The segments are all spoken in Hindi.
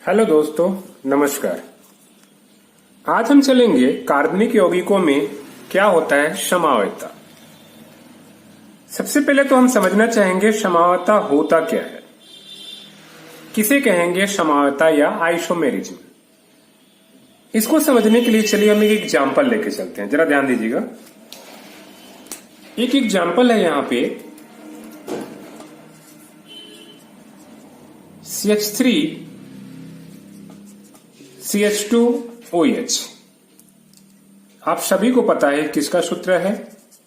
हेलो दोस्तों, नमस्कार। आज हम चलेंगे कार्बनिक यौगिकों में क्या होता है समवायता। सबसे पहले तो हम समझना चाहेंगे समवायता होता क्या है, किसे कहेंगे समवायता या आइसोमेरिज्म। इसको समझने के लिए चलिए हम एक एग्जाम्पल लेके चलते हैं। जरा ध्यान दीजिएगा, एक एग्जाम्पल है यहाँ पे CH3 CH2OH। आप सभी को पता है किसका सूत्र है,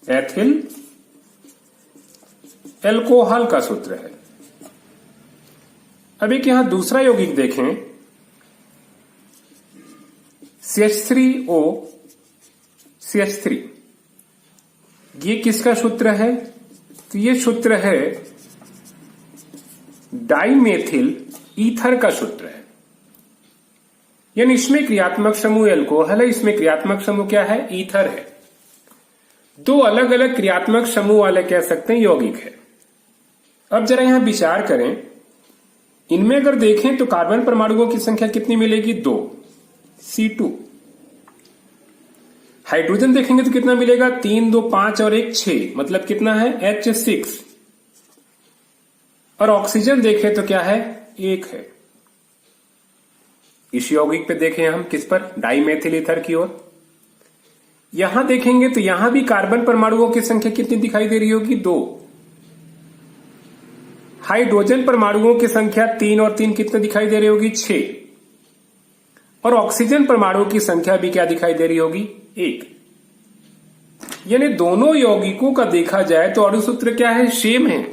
एथिल एल्कोहल का सूत्र है। अब एक यहां दूसरा यौगिक देखें, CH3O CH3। ये किसका सूत्र है? तो ये सूत्र है डाइमेथिल ईथर का सूत्र है। यानी इसमें क्रियात्मक समूह एल्कोहल है, इसमें क्रियात्मक समूह क्या है, ईथर है। दो अलग अलग क्रियात्मक समूह वाले कह सकते हैं यौगिक है। अब जरा यहां विचार करें, इनमें अगर देखें तो कार्बन परमाणुओं की संख्या कितनी मिलेगी, 2 C2। हाइड्रोजन देखेंगे तो कितना मिलेगा, 3 2 5 और 1 6, मतलब कितना है H6। और ऑक्सीजन देखें तो क्या है, 1 है। इस यौगिक पे देखें हम किस पर, डाइमेथिल ईथर की ओर। यहां देखेंगे तो यहां भी कार्बन परमाणुओं की संख्या कितनी दिखाई दे रही होगी, 2। हाइड्रोजन परमाणुओं की संख्या 3 और 3 कितने दिखाई दे रही होगी, 6। और ऑक्सीजन परमाणुओं की संख्या भी क्या दिखाई दे रही होगी, 1। यानी दोनों यौगिकों का देखा जाए तो अणुसूत्र क्या है, सेम है।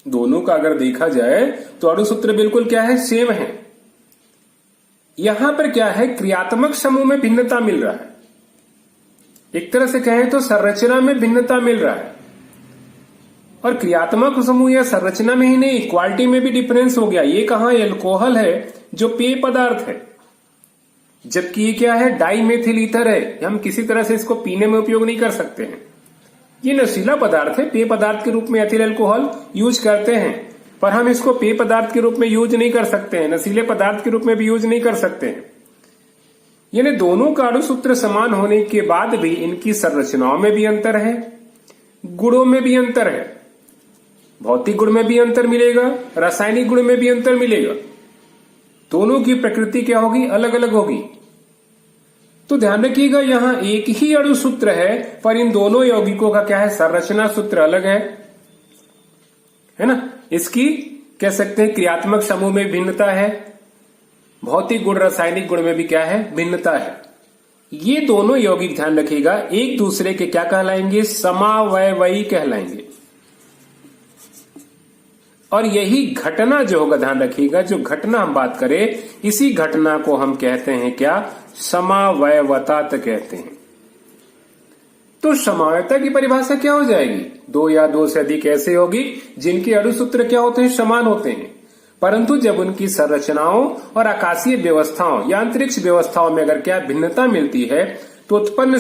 दोनों का अगर देखा जाए तो अणुसूत्र बिल्कुल क्या है, सेम है। यहां पर क्या है, क्रियात्मक समूह में भिन्नता मिल रहा है। एक तरह से कहें तो संरचना में भिन्नता मिल रहा है। और क्रियात्मक समूह या संरचना में ही नहीं, क्वालिटी में भी डिफरेंस हो गया। ये कहां एल्कोहल है जो पेय पदार्थ है, जबकि ये क्या है, डाइमेथिल ईथर है। हम किसी तरह से इसको पीने में उपयोग नहीं कर सकते हैं। ये नशीला पदार्थ है, पेय पदार्थ के रूप में एथिल अल्कोहल यूज करते हैं, पर हम इसको पेय पदार्थ के रूप में यूज नहीं कर सकते हैं, नशीले पदार्थ के रूप में भी यूज नहीं कर सकते हैं। यानी दोनों का अणुसूत्र समान होने के बाद भी इनकी संरचनाओं में भी अंतर है, गुणों में भी अंतर है। भौतिक गुण में भी अंतर मिलेगा, रासायनिक गुण में भी अंतर मिलेगा। दोनों की प्रकृति क्या होगी, अलग अलग होगी। तो ध्यान रखिएगा, यहां एक ही अणुसूत्र है, पर इन दोनों यौगिकों का क्या है, संरचना सूत्र अलग है ना। इसकी कह सकते हैं क्रियात्मक समूह में भिन्नता है, भौतिक गुण रासायनिक गुण में भी क्या है, भिन्नता है। ये दोनों यौगिक ध्यान रखिएगा एक दूसरे के क्या कहलाएंगे, समावयवी कहलाएंगे। और यही घटना जो होगा, ध्यान रखिएगा, जो घटना हम बात करें, इसी घटना को हम कहते हैं क्या, समावयवता कहते हैं। तो समवायता की परिभाषा क्या हो जाएगी, 2 या 2 से अधिक ऐसे यौगिक जिनके अणुसूत्र क्या होते हैं, समान होते हैं, परंतु जब उनकी संरचनाओं और आकाशीय व्यवस्थाओं या अंतरिक्ष व्यवस्थाओं में अगर क्या भिन्नता मिलती है तो उत्पन्न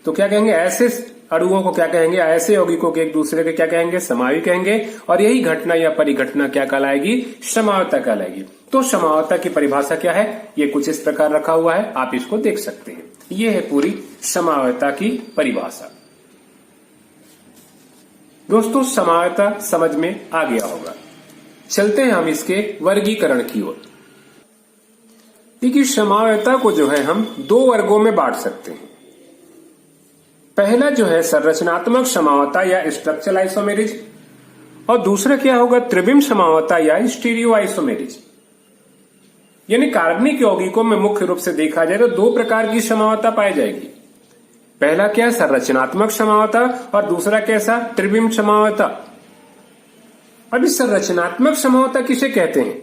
तो क्या कहेंगे, ऐसे अणुओं को क्या कहेंगे, ऐसे यौगिकों के एक दूसरे के क्या कहेंगे, समावी कहेंगे। और यही घटना या परिघटना क्या कहलाएगी, समवायता कहलाएगी। तो समवायता की परिभाषा क्या है, ये कुछ इस प्रकार रखा हुआ है, आप इसको देख सकते हैं। ये है पूरी समवायता की परिभाषा। दोस्तों, समवायता समझ में आ गया होगा। चलते हैं हम इसके वर्गीकरण की ओर। देखिए, समवायता को जो है हम 2 वर्गों में बांट सकते हैं। पहला जो है संरचनात्मक समवायता या स्ट्रक्चरल आइसोमेरिज्म, और दूसरा क्या होगा, त्रिविम समवायता या स्टीरियो आइसोमेरिज्म। यानी कार्बनिक यौगिकों में मुख्य रूप से देखा जाए तो 2 प्रकार की समवायता पाई जाएगी। पहला क्या है, संरचनात्मक समवायता, और दूसरा कैसा, त्रिविम समवायता। अब इस संरचनात्मक समवायता किसे कहते हैं,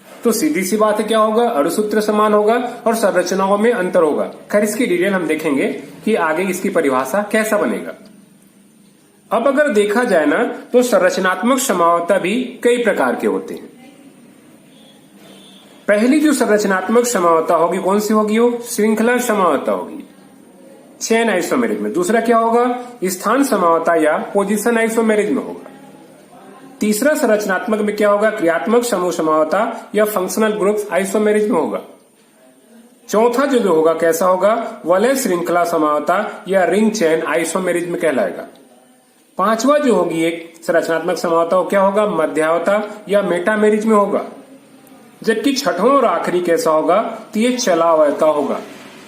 तो सीधी सी बात है, क्या होगा, अणुसूत्र समान होगा और संरचनाओं में अंतर होगा। खैर, इसकी डिटेल हम देखेंगे कि आगे इसकी परिभाषा कैसा बनेगा। अब अगर देखा जाए ना, तो संरचनात्मक समवायता भी कई प्रकार के होते हैं। पहली जो संरचनात्मक समवायता होगी, कौन सी होगी, वो श्रृंखला समवायता होगी, चेन आइसोमेरिज्म में। दूसरा क्या होगा, स्थान समवायता या पोजीशन आइसोमेरिज्म होगा। तीसरा संरचनात्मक में क्या होगा, क्रियात्मक समूह समावता या फंक्शनल ग्रुप आइसोमेरिज में होगा। चौथा जो होगा कैसा होगा, वलय श्रृंखला समावता या रिंग चेन आइसोमेरिज में कहलाएगा। पांचवा जो होगी एक संरचनात्मक समावता वो क्या होगा, मध्यावता या मेटामेरिज में होगा। जबकि छठवां और आखिरी कैसा होगा, तो ये चलावता होगा।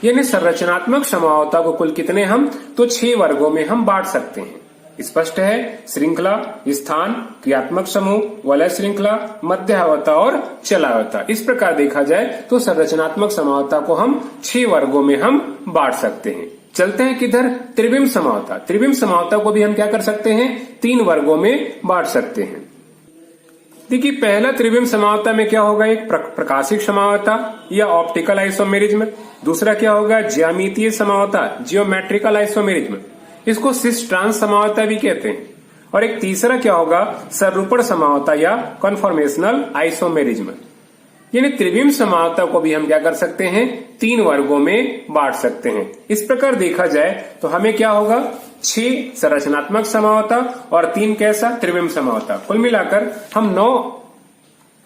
यानी संरचनात्मक समावता को कुल कितने हम, तो 6 वर्गों में हम बांट सकते हैं। स्पष्ट है, श्रृंखला, स्थान, क्रियात्मक समूह, वलय श्रृंखला, मध्यावता और चलावता। इस प्रकार देखा जाए तो संरचनात्मक समावता को हम 6 वर्गों में हम बांट सकते हैं। चलते हैं किधर, त्रिविम समावता। त्रिविम समावता को भी हम क्या कर सकते हैं, 3 वर्गों में बांट सकते हैं। देखिए पहला त्रिविम समावता में क्या होगा, एक प्रकाशिक समावता या ऑप्टिकल आइसोमेरिज्म। दूसरा क्या होगा, ज्यामितीय समावता, जियोमेट्रिकल आइसोमेरिज्म, इसको सिस ट्रांस समावता भी कहते हैं। और एक तीसरा क्या होगा, सरूपण समावता या कन्फॉर्मेशनल आइसोमेरिज्म। यानी त्रिविम समावता को भी हम क्या कर सकते हैं, 3 वर्गों में बांट सकते हैं। इस प्रकार देखा जाए तो हमें क्या होगा, 6 संरचनात्मक समावता और 3 कैसा, त्रिविम समावता। कुल मिलाकर हम 9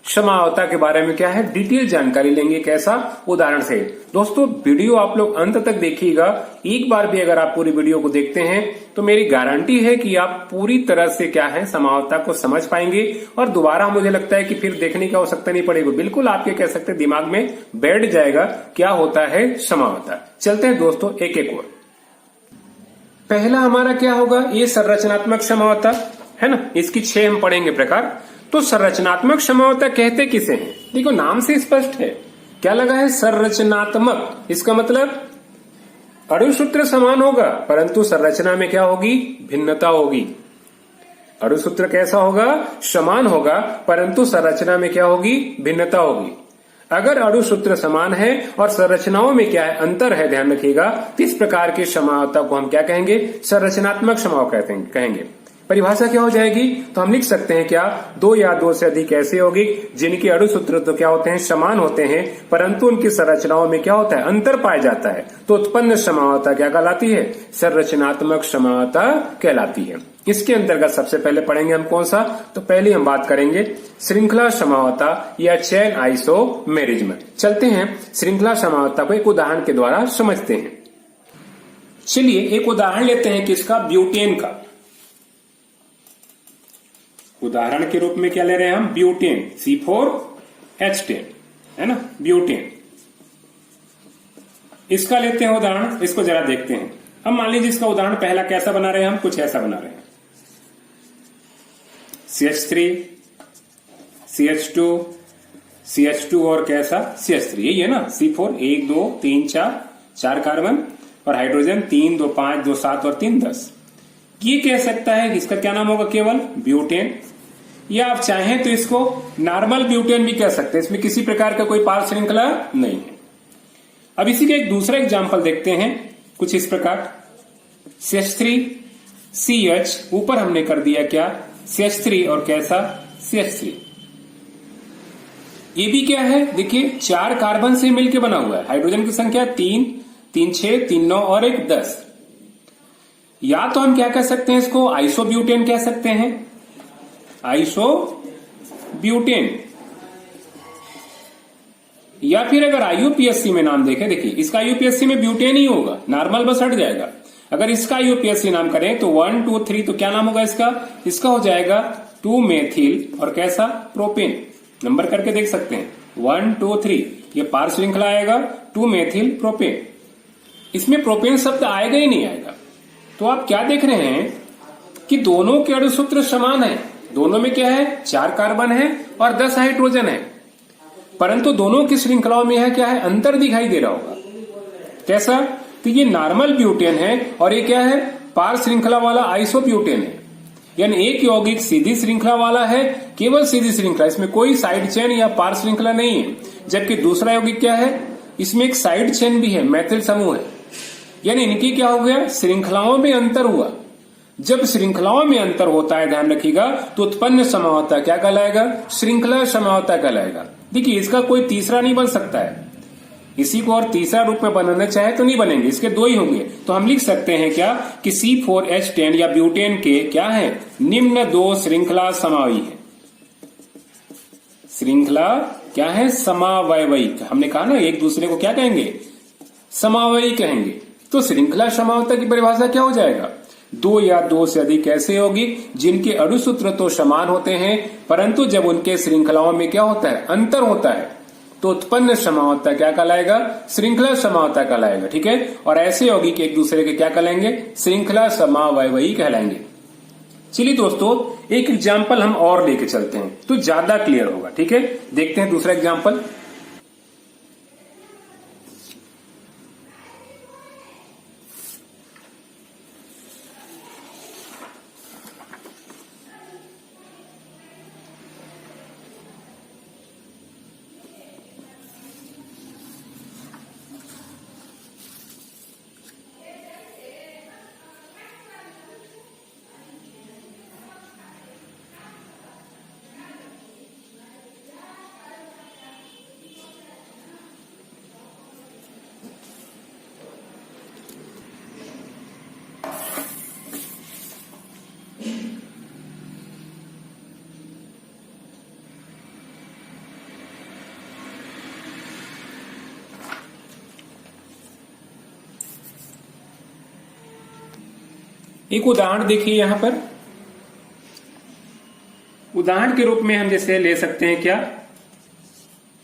समावता के बारे में क्या है, डिटेल जानकारी लेंगे। कैसा, उदाहरण से। दोस्तों वीडियो आप लोग अंत तक देखिएगा। एक बार भी अगर आप पूरी वीडियो को देखते हैं तो मेरी गारंटी है कि आप पूरी तरह से क्या है, समावता को समझ पाएंगे और दोबारा मुझे लगता है कि फिर देखने की आवश्यकता नहीं पड़ेगी। बिल्कुल आपके कह सकते दिमाग में बैठ जाएगा क्या होता है समावता। चलते हैं दोस्तों एक एक और। पहला हमारा क्या होगा, ये संरचनात्मक समावता है ना, इसकी 6 हम पढ़ेंगे प्रकार। तो संरचनात्मक समावता कहते किसे हैं, देखो नाम से स्पष्ट है, क्या लगा है, संरचनात्मक। इसका मतलब अणुसूत्र समान होगा परंतु संरचना में क्या होगी, भिन्नता होगी। अणुसूत्र कैसा होगा, समान होगा परंतु संरचना में क्या होगी, भिन्नता होगी। अगर अणुसूत्र समान है और संरचनाओं में क्या है, अंतर है, ध्यान रखिएगा, तो इस प्रकार की समावता को हम क्या कहेंगे, संरचनात्मक समाव कहेंगे। परिभाषा क्या हो जाएगी, तो हम लिख सकते हैं क्या, 2 या 2 से अधिक ऐसे यौगिक जिनके अणुसूत्र तो क्या होते हैं, समान होते हैं परंतु उनकी संरचनाओं में क्या होता है, अंतर पाया जाता है, तो उत्पन्न समावता क्या कहलाती है, संरचनात्मक समावता कहलाती है। इसके अंतर्गत सबसे पहले पढ़ेंगे हम कौन सा, तो पहले हम बात करेंगे श्रृंखला समावता या चैन आइसोमेरिज्म। चलते हैं श्रृंखला समावता को एक उदाहरण के द्वारा समझते हैं। चलिए एक उदाहरण लेते हैं किसका, ब्यूटेन का। उदाहरण के रूप में क्या ले रहे हैं हम, ब्यूटेन, C4H10 है ना, ब्यूटेन। इसका लेते हैं उदाहरण, इसको जरा देखते हैं। अब मान लीजिए इसका उदाहरण पहला कैसा बना रहे हैं हम, कुछ ऐसा बना रहे हैं, CH3, CH2, CH2 और कैसा, CH3, यही है ना, C4, 1 2 3 4 कार्बन और हाइड्रोजन 3 2 5 2 7 और 3 10। ये कह सकता है इसका क्या नाम होगा, केवल ब्यूटेन, या आप चाहें तो इसको नॉर्मल ब्यूटेन भी कह सकते हैं। इसमें किसी प्रकार का कोई पार श्रृंखला नहीं है। अब इसी का एक दूसरा एग्जांपल देखते हैं, कुछ इस प्रकार, CH3CH, ऊपर हमने कर दिया क्या, CH3 और कैसा, CH3। ये भी क्या है, देखिए 4 कार्बन से मिलकर बना हुआ है। हाइड्रोजन की संख्या 3 3 6 3 9 और 1 10। या तो हम क्या कह सकते हैं, इसको आइसोब्यूटेन कह सकते हैं, आइसोब्यूटेन। या फिर अगर IUPAC में नाम देखें, देखिए इसका IUPAC में ब्यूटेन ही होगा, नॉर्मल बस हट जाएगा। अगर इसका IUPAC नाम करें तो 1 2 3, तो क्या नाम होगा इसका हो जाएगा 2 मेथिल और कैसा, प्रोपेन। नंबर करके देख सकते हैं, 1 2 3, ये पार श्रृंखला आएगा, 2 मेथिल प्रोपेन। इसमें प्रोपेन शब्द आएगा ही नहीं आएगा। तो आप क्या देख रहे हैं कि दोनों के अणुसूत्र समान है, दोनों में क्या है, 4 कार्बन है और 10 हाइड्रोजन है, परंतु दोनों की श्रृंखलाओं में है क्या है, अंतर दिखाई दे रहा होगा। कैसा, तो ये नॉर्मल ब्यूटेन है और ये क्या है, पार श्रृंखला वाला आइसोब्यूटेन है। यानी एक यौगिक सीधी श्रृंखला वाला है, केवल सीधी श्रृंखला, इसमें कोई साइड चेन या पार श्रृंखला नहीं है। जबकि दूसरा यौगिक क्या है, इसमें एक साइड चेन भी है, मैथिल समूह है। यानी इनकी क्या हो गया, श्रृंखलाओं में अंतर हुआ। जब श्रृंखलाओं में अंतर होता है, ध्यान रखिएगा, तो उत्पन्न समावता क्या कहलाएगा, श्रृंखला समावता कहलाएगा। देखिए इसका कोई तीसरा नहीं बन सकता है, इसी को और तीसरा रूप में बनाना चाहे तो नहीं बनेंगे, इसके 2 ही होंगे। तो हम लिख सकते हैं क्या कि C4H10 या ब्यूटेन के क्या है, निम्न 2 श्रृंखला समावी है। श्रृंखला क्या है, समावयवी। हमने कहा ना एक दूसरे को क्या कहेंगे, समावयवी कहेंगे। तो श्रृंखला समावता की परिभाषा क्या हो जाएगा, दो या दो से अधिक ऐसे यौगिक जिनके अणुसूत्र तो समान होते हैं परंतु जब उनके श्रृंखलाओं में क्या होता है, अंतर होता है, तो उत्पन्न समावता क्या कहलाएगा, श्रृंखला समावता कहलाएगा। ठीक है, और ऐसे यौगिक एक दूसरे के क्या कहलाएंगे, श्रृंखला समावयवी कहलाएंगे। चलिए दोस्तों एक एग्जाम्पल हम और लेके चलते हैं तो ज्यादा क्लियर होगा। ठीक है, देखते हैं दूसरा एग्जाम्पल। एक उदाहरण देखिए यहां पर, उदाहरण के रूप में हम जैसे ले सकते हैं क्या,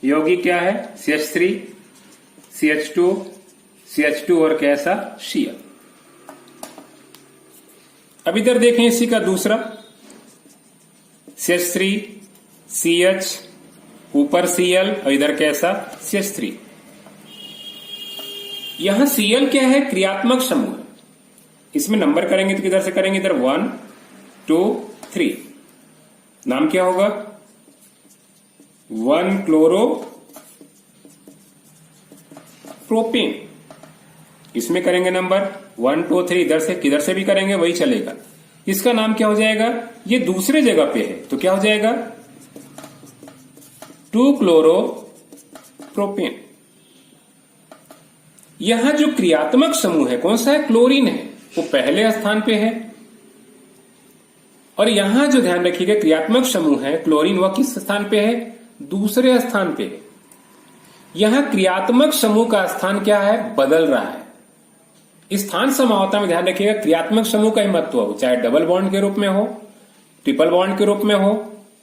यौगिक क्या है, CH3 CH2 CH2 और कैसा, Cl। अब इधर देखें इसी का दूसरा CH3 CH ऊपर Cl और इधर कैसा CH3। यहां Cl क्या है, क्रियात्मक समूह। इसमें नंबर करेंगे तो किधर से करेंगे, इधर 1 2 3। नाम क्या होगा, 1 क्लोरो प्रोपेन। इसमें करेंगे नंबर 1 2 3, इधर से किधर से भी करेंगे वही चलेगा। इसका नाम क्या हो जाएगा, ये दूसरे जगह पे है तो क्या हो जाएगा, 2 क्लोरो प्रोपेन। यहां जो क्रियात्मक समूह है कौन सा है, क्लोरीन है, वो पहले स्थान पे है। और यहां जो ध्यान रखिएगा क्रियात्मक समूह है क्लोरीन, वह किस स्थान पे है, दूसरे स्थान पे है। यहां क्रियात्मक समूह का स्थान क्या है, बदल रहा है। स्थान समावता में ध्यान रखिएगा क्रियात्मक समूह का ही महत्व हो, चाहे डबल बॉन्ड के रूप में हो, ट्रिपल बॉन्ड के रूप में हो,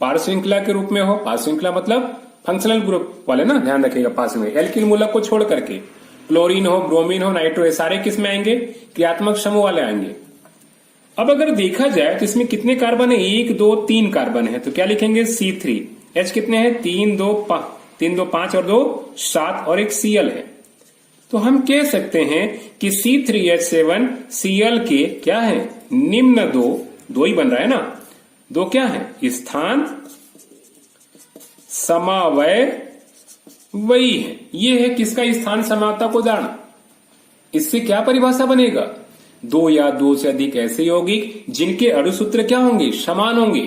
पार श्रृंखला के रूप में हो। पार श्रृंखला मतलब फंक्शनल ग्रुप वाले ना, ध्यान रखिएगा पास में एल्किल मूलक को छोड़ करके क्लोरीन हो, ब्रोमीन हो, नाइट्रो, ये सारे किस में आएंगे, क्रियात्मक समूह वाले आएंगे। अब अगर देखा जाए तो इसमें कितने कार्बन है, 1 2 3 कार्बन है, तो क्या लिखेंगे C3। H कितने हैं, 3 2 5 और 2 7 और एक Cl है। तो हम कह सकते हैं कि C3H7 Cl के क्या है, निम्न दो ही बन रहा है ना, दो क्या है, स्थान समावय वही है। ये है किसका, स्थान समावता को जाना। इससे क्या परिभाषा बनेगा, दो या दो से अधिक ऐसे यौगिक जिनके अणुसूत्र क्या होंगे, समान होंगे,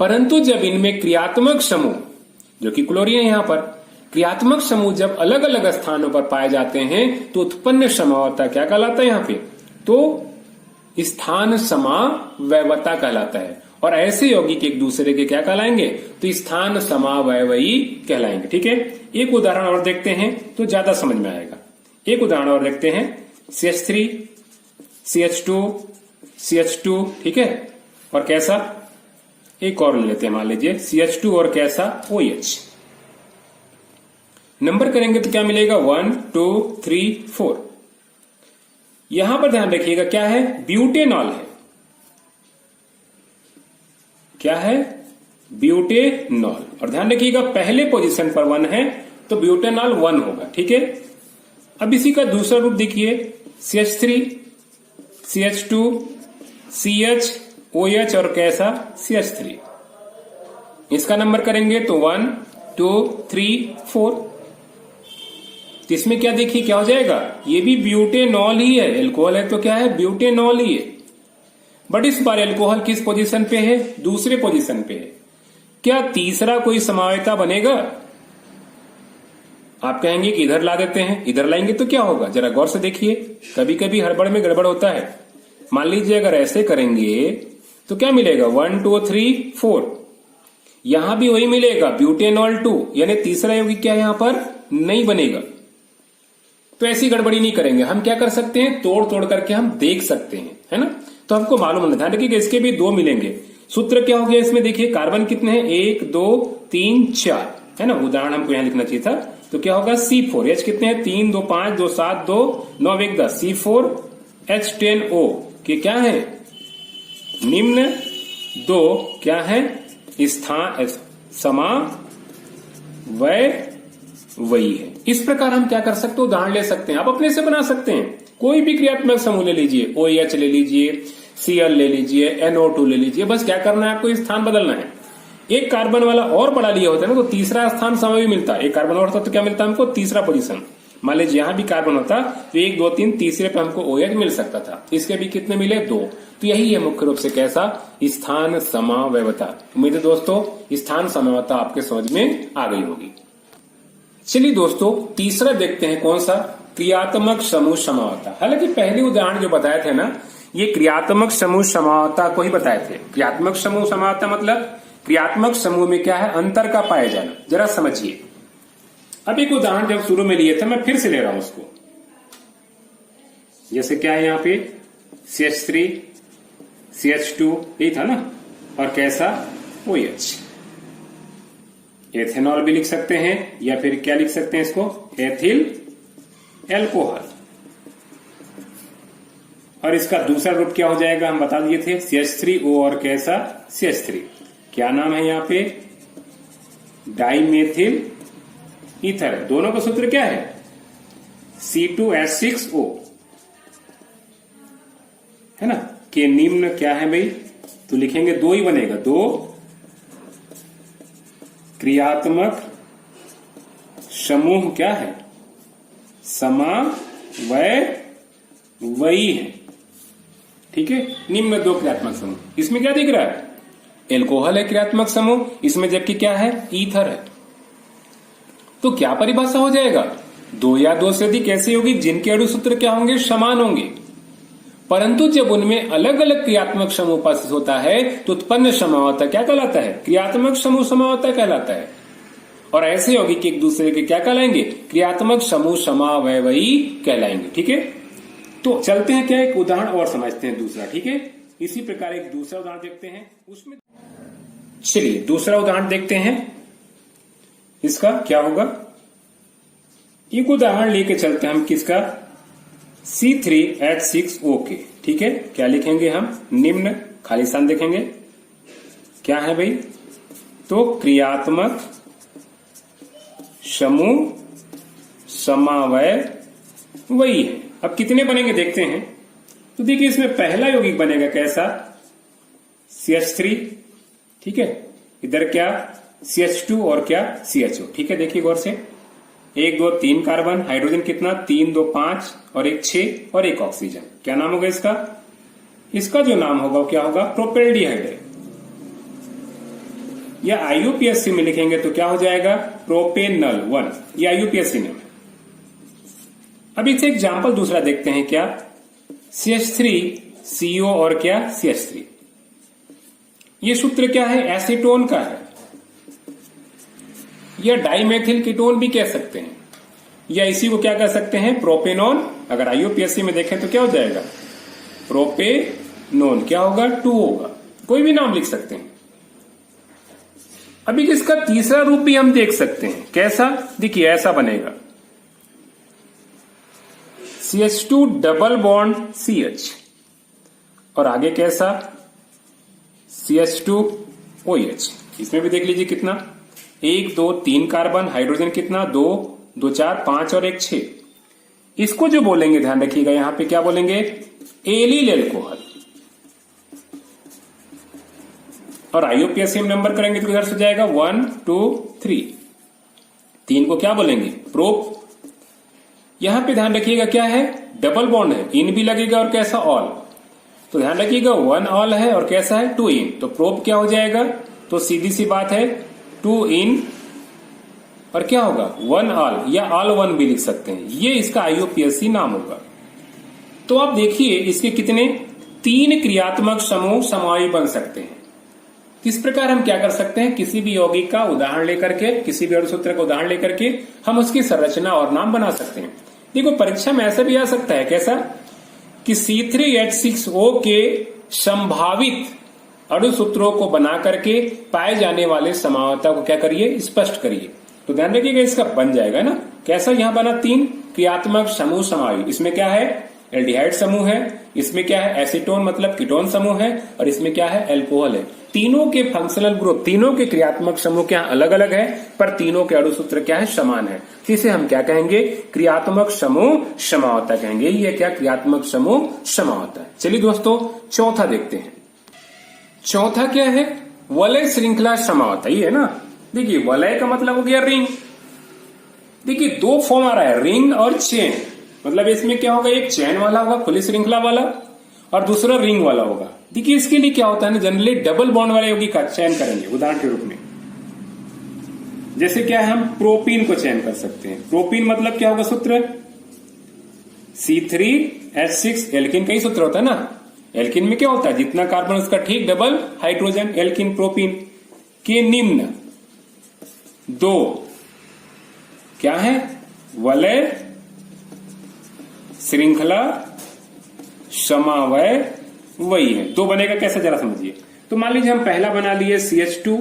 परंतु जब इनमें क्रियात्मक समूह, जो कि क्लोरीन है यहां पर, क्रियात्मक समूह जब अलग अलग स्थानों पर पाए जाते हैं तो उत्पन्न समावता क्या कहलाता है यहां पे, तो स्थान समावयवता कहलाता है। और ऐसे यौगिक एक दूसरे के क्या कहलाएंगे, तो स्थान समावयवी कहलाएंगे। ठीक है, एक उदाहरण और देखते हैं तो ज्यादा समझ में आएगा। एक उदाहरण और देखते हैं, CH3 CH2 CH2, ठीक है, और कैसा, एक और ले लेते हैं, मान लीजिए CH2 और कैसा OH। नंबर करेंगे तो क्या मिलेगा, 1 2 3 4। यहां पर ध्यान रखिएगा क्या है, ब्यूटेनॉल है। क्या है, ब्यूटेनॉल। और ध्यान रखिएगा पहले पोजीशन पर 1 है तो ब्यूटेनॉल 1 होगा। ठीक है, अब इसी का दूसरा रूप देखिए, CH3 CH2 CH OH और कैसा CH3। इसका नंबर करेंगे तो 1 2 3 4। तो इसमें क्या देखिए क्या हो जाएगा, ये भी ब्यूटेनॉल ही है, एल्कोहल है तो क्या है, ब्यूटेनॉल ही है। बट इस बार एल्कोहल किस पोजीशन पे है, दूसरे पोजीशन पे है। क्या तीसरा कोई समावयता बनेगा, आप कहेंगे कि इधर ला देते हैं, इधर लाएंगे तो क्या होगा, जरा गौर से देखिए, कभी कभी हड़बड़ में गड़बड़ होता है। मान लीजिए अगर ऐसे करेंगे तो क्या मिलेगा, 1 2 3 4। यहां भी वही मिलेगा, ब्यूटेनॉल 2, यानी तीसरा यौगिक क्या यहां पर नहीं बनेगा। तो ऐसी गड़बड़ी नहीं करेंगे। हम क्या कर सकते हैं, तोड़ तोड़ करके हम देख सकते हैं, है ना। तो हमको मालूम होना, ध्यान रखिएगा इसके भी 2 मिलेंगे। सूत्र क्या हो गया इसमें, देखिए कार्बन कितने हैं, 1 2 3 4, है ना। उदाहरण हमको यहां लिखना चाहिए था। तो क्या होगा C4, H कितने हैं, 3 2 5 2 7 2 9 1 10, C4H10O के क्या है, निम्न 2 क्या है, स्थान समावयवी है। इस प्रकार हम क्या कर सकते हैं, उदाहरण ले सकते हैं, आप अपने से बना सकते हैं। कोई भी क्रियात्मक समूह ले लीजिए, OH ले लीजिए, Cl ले लीजिए, NO2 ले लीजिए, बस क्या करना है, आपको स्थान बदलना है। एक कार्बन वाला और बड़ा लिया होता है ना, तो तीसरा स्थान समव्ययी मिलता है। एक कार्बन और होता तो क्या मिलता है हमको, तीसरा पोजीशन। मान लीजिए यहां भी कार्बन होता तो 1 2 3 तीसरे पे हमको OH मिल सकता था। इसके भी कितने मिले, 2। तो यही है मुख्य रूप से कैसा, स्थान समावयवता। उम्मीद है दोस्तों स्थान समावयवता आपके समझ में आ गई होगी। चलिए दोस्तों तीसरा देखते हैं, कौन सा, क्रियात्मक समूह समावयवता। हालांकि पहले उदाहरण जो बताए थे ना, ये क्रियात्मक समूह समावयवता को ही बताए थे। क्रियात्मक समूह समावयवता मतलब क्रियात्मक समूह में क्या है, अंतर का पाया जाना। जरा समझिए। अब एक उदाहरण जब शुरू में लिए थे, मैं फिर से ले रहा हूं उसको। जैसे क्या है यहाँ पे, CH3 CH2 यही था ना, और कैसा, OH। एथेनॉल भी लिख सकते हैं, या फिर क्या लिख सकते हैं इसको, एथिल एल्कोहल। और इसका दूसरा रूप क्या हो जाएगा, हम बता दिए थे, CH3O और कैसा, CH3। क्या नाम है यहाँ पे, डाइमेथिल ईथर। दोनों का सूत्र क्या है, C2H6O, है ना। के निम्न क्या है भाई, तो लिखेंगे 2 ही बनेगा, 2 क्रियात्मक समूह क्या है, समावयवी है। ठीक है, निम्न 2 क्रियात्मक समूह। इसमें क्या दिख रहा है, एल्कोहल है क्रियात्मक समूह, इसमें जबकि क्या है, ईथर है। तो क्या परिभाषा हो जाएगा, 2 या 2 से अधिक ऐसे यौगिक जिनके अणु सूत्र क्या होंगे, समान होंगे, परंतु जब उनमें अलग अलग क्रियात्मक समूह उपस्थित होता है तो उत्पन्न समावयवता क्या कहलाता है, क्रियात्मक समूह समावयवता कहलाता है। और ऐसे यौगिक एक दूसरे के क्या कहलाएंगे, क्रियात्मक समूह समावयवी कहलाएंगे। ठीक है, तो चलते हैं क्या, एक उदाहरण और समझते हैं दूसरा। ठीक है, इसी प्रकार एक दूसरा उदाहरण देखते हैं उसमें। चलिए दूसरा उदाहरण देखते हैं, इसका क्या होगा, एक उदाहरण लेके चलते हैं हम किसका, C3H6O के। ठीक है, क्या लिखेंगे हम, निम्न खाली स्थान देखेंगे, क्या है भाई, तो क्रियात्मक समूह समावयवी है। अब कितने बनेंगे देखते हैं। तो देखिए इसमें पहला यौगिक बनेगा कैसा, CH3। ठीक है, इधर क्या, CH2 और क्या, CHO। ठीक है, देखिए गौर से, 1 2 3 कार्बन, हाइड्रोजन कितना, 3 2 5 और 1 6 और 1 ऑक्सीजन। क्या नाम होगा इसका, इसका जो नाम होगा वो क्या होगा, प्रोपेल्डिहाइड है। या IUPAC में लिखेंगे तो क्या हो जाएगा, प्रोपेनल 1। ये IUPAC नाम है। अब इससे एग्जाम्पल दूसरा देखते हैं, क्या, CH3CO और क्या, CH3। ये सूत्र क्या है, एसीटोन का है, या डाइमेथिल कीटोन भी कह सकते हैं, या इसी को क्या कह सकते हैं, प्रोपेनॉन। अगर IUPAC में देखें तो क्या हो जाएगा, प्रोपेनोन। क्या होगा, 2 होगा, कोई भी नाम लिख सकते हैं। अभी इसका तीसरा रूप भी हम देख सकते हैं, कैसा, देखिए ऐसा बनेगा, CH2 डबल बॉन्ड CH, और आगे कैसा, CH2OH। इसमें भी देख लीजिए कितना, 1 2 3 कार्बन, हाइड्रोजन कितना, 2 2 4 5 और 1 6। इसको जो बोलेंगे ध्यान रखिएगा, यहां पे क्या बोलेंगे, एलिल एल्कोहल। और IUPAC में नंबर करेंगे तो इधर से जाएगा 1 2 3। 3 को क्या बोलेंगे, प्रोप। यहां पे ध्यान रखिएगा क्या है, डबल बॉन्ड है, इन भी लगेगा और कैसा, ऑल। तो ध्यान रखिएगा 1 ऑल है और कैसा है, 2 इन। तो प्रोप क्या हो जाएगा, तो सीधी सी बात है 2 इन और क्या होगा, 1 ऑल, या ऑल 1 भी लिख सकते हैं। ये इसका IUPAC नाम होगा। तो आप देखिए इसके कितने, 3 क्रियात्मक समूह समावयवी बन सकते हैं। किस प्रकार हम क्या कर सकते हैं, किसी भी यौगिक का उदाहरण लेकर के, किसी भी अणुसूत्र का उदाहरण लेकर के हम उसकी संरचना और नाम बना सकते हैं। देखो परीक्षा में ऐसा भी आ सकता है, कैसा कि C3H6O के संभावित अणुसूत्रों को बना करके पाए जाने वाले समावता को क्या करिए, स्पष्ट करिए। तो ध्यान रखिएगा इसका बन जाएगा ना, कैसा यहां बना 3 क्रियात्मक समूह समावित। इसमें क्या है, एल्डिहाइड समूह है, इसमें क्या है एसीटोन मतलब कीटोन समूह है, और इसमें क्या है एल्कोहल है। तीनों के फंक्शनल ग्रुप, तीनों के क्रियात्मक समूह क्या अलग अलग है, पर तीनों के अणुसूत्र क्या है समान है। इसे हम क्या कहेंगे, क्रियात्मक समूह समावता कहेंगे। ये क्या क्रियात्मक समूह समावता है। चलिए दोस्तों चौथा देखते हैं। चौथा क्या है, वलय श्रृंखला समावता। ये है ना, देखिए वलय का मतलब हो गया रिंग। देखिए 2 फॉर्म आ रहा है, रिंग और चेन। मतलब इसमें क्या होगा, एक चैन वाला होगा खुली श्रृंखला वाला, और दूसरा रिंग वाला होगा। देखिए इसके लिए क्या होता है ना, जनरली डबल बॉन्ड वाले यौगिक का चयन करेंगे। उदाहरण के रूप में जैसे क्या है, हम प्रोपीन को चयन कर सकते हैं। प्रोपीन मतलब क्या होगा सूत्र, C3H6 एल्किन का ही सूत्र होता है ना। एल्किन में क्या होता है, जितना कार्बन उसका ठीक डबल हाइड्रोजन, एल्किन प्रोपीन के निम्न 2 क्या है, वलय श्रृंखला समावय वही है। 2 बनेगा कैसे जरा समझिए। तो मान लीजिए हम पहला बना लिए CH2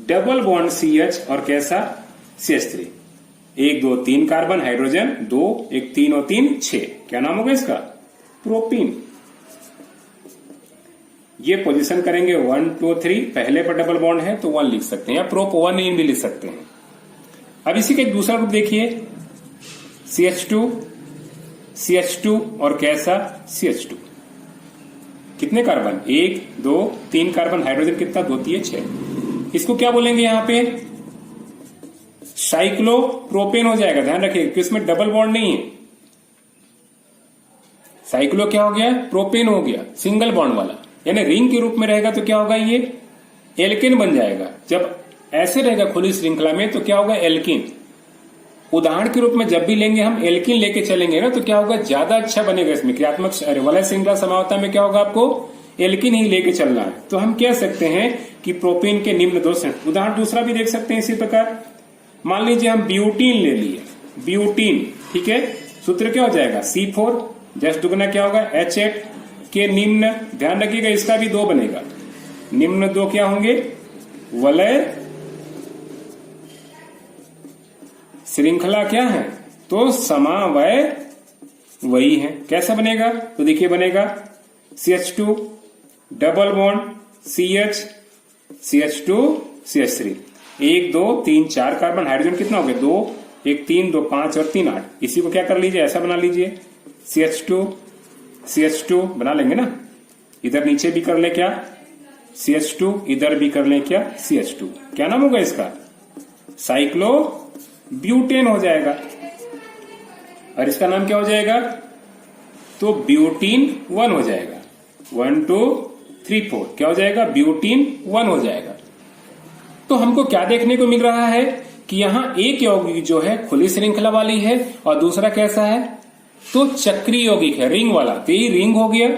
डबल बॉन्ड CH और कैसा CH3, 1 2 3 कार्बन हाइड्रोजन 2, 1 3 और 3 6, क्या नाम होगा इसका, प्रोपीन। ये पोजीशन करेंगे 1 2 3, पहले पर डबल बॉन्ड है तो 1 लिख सकते हैं, या प्रोप 1 इन भी लिख सकते हैं। अब इसी का एक दूसरा रूप देखिए, CH2 और कैसा CH2, कितने कार्बन 1 2 3 कार्बन हाइड्रोजन कितना 2 3 6। इसको क्या बोलेंगे यहां पे, साइक्लोप्रोपेन हो जाएगा। ध्यान रखिए कि इसमें डबल बॉन्ड नहीं है। साइक्लो क्या हो गया, प्रोपेन हो गया, सिंगल बॉन्ड वाला, यानी रिंग के रूप में रहेगा तो क्या होगा, ये एल्केन बन जाएगा। जब ऐसे रहेगा खुली श्रृंखला में तो क्या होगा, एल्किन। उदाहरण के रूप में जब भी लेंगे हम एल्किन लेके चलेंगे ना, तो क्या होगा, ज्यादा अच्छा बनेगा। इसमें क्रियात्मक वलय श्रृंखला समावता में क्या होगा, आपको एल्किन ही लेके चलना है। तो हम कह सकते हैं कि प्रोपीन के निम्न 2 उदाहरण दूसरा भी देख सकते हैं इसी प्रकार। मान लीजिए हम ब्यूटीन ले लिए, ब्यूटीन, ठीक है, सूत्र क्या हो जाएगा C4 जस्ट दुगना क्या होगा H8 के निम्न, ध्यान रखिएगा इसका भी 2 बनेगा, निम्न 2 क्या होंगे, वलय श्रृंखला क्या है, तो समावय वही है। कैसा बनेगा, तो देखिए बनेगा CH2 double bond CH CH2 CH3, 1 2 3 4 carbon hydrogen कितना हो गया 2, 1 3 2 5 और 3 8। इसी को क्या कर लीजिए, ऐसा बना लीजिए CH2 बना लेंगे ना, इधर नीचे भी कर ले क्या CH2, इधर भी कर ले क्या CH2, क्या नाम होगा इसका, साइक्लो ब्यूटेन हो जाएगा। और इसका नाम क्या हो जाएगा, तो ब्यूटीन 1 हो जाएगा। 1 2 3 4 क्या हो जाएगा, ब्यूटीन 1 हो जाएगा। तो हमको क्या देखने को मिल रहा है कि यहाँ एक यौगिक जो है खुली श्रृंखला वाली है और दूसरा कैसा है, तो चक्रीय यौगिक है, रिंग वाला। तो ये रिंग हो गया,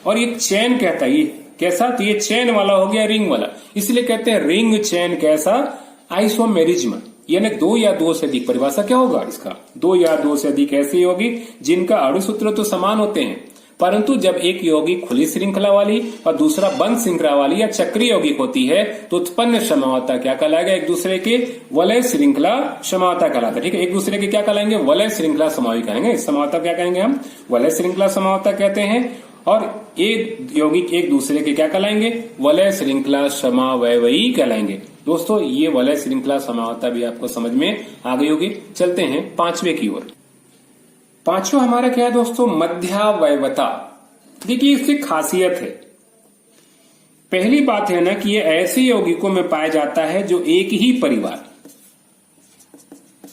और ये चैन कहता है, ये कैसा, तो ये चैन वाला हो गया, रिंग वाला। इसलिए कहते हैं रिंग चैन कैसा, आइसोमेरिज्म, यानी 2 या 2 से अधिक। परिभाषा क्या होगा इसका, 2 या 2 से अधिक ऐसे यौगिक जिनका अणुसूत्र तो समान होते हैं, परंतु जब एक यौगिक खुली श्रृंखला वाली और दूसरा बंद श्रृंखला वाली या चक्रीय यौगिक होती है तो उत्पन्न समावता क्या कहलाएगा, एक दूसरे के वलय श्रृंखला समावता कहलाता है। ठीक है, एक दूसरे के क्या कहलाएंगे, वलय श्रृंखला समावि कहेंगे। समावता क्या कहेंगे हम, वलय श्रृंखला समावता कहते हैं। और एक यौगिक एक दूसरे के क्या कहलाएंगे, वलय श्रृंखला समावयवी कहलाएंगे। दोस्तों ये वलय श्रृंखला समावता भी आपको समझ में आ गई होगी। चलते हैं 5वें की ओर। 5वां हमारा क्या है दोस्तों, मध्यावयवता। देखिए इसकी खासियत है, पहली बात है ना कि ये ऐसे यौगिकों में पाया जाता है जो एक ही परिवार,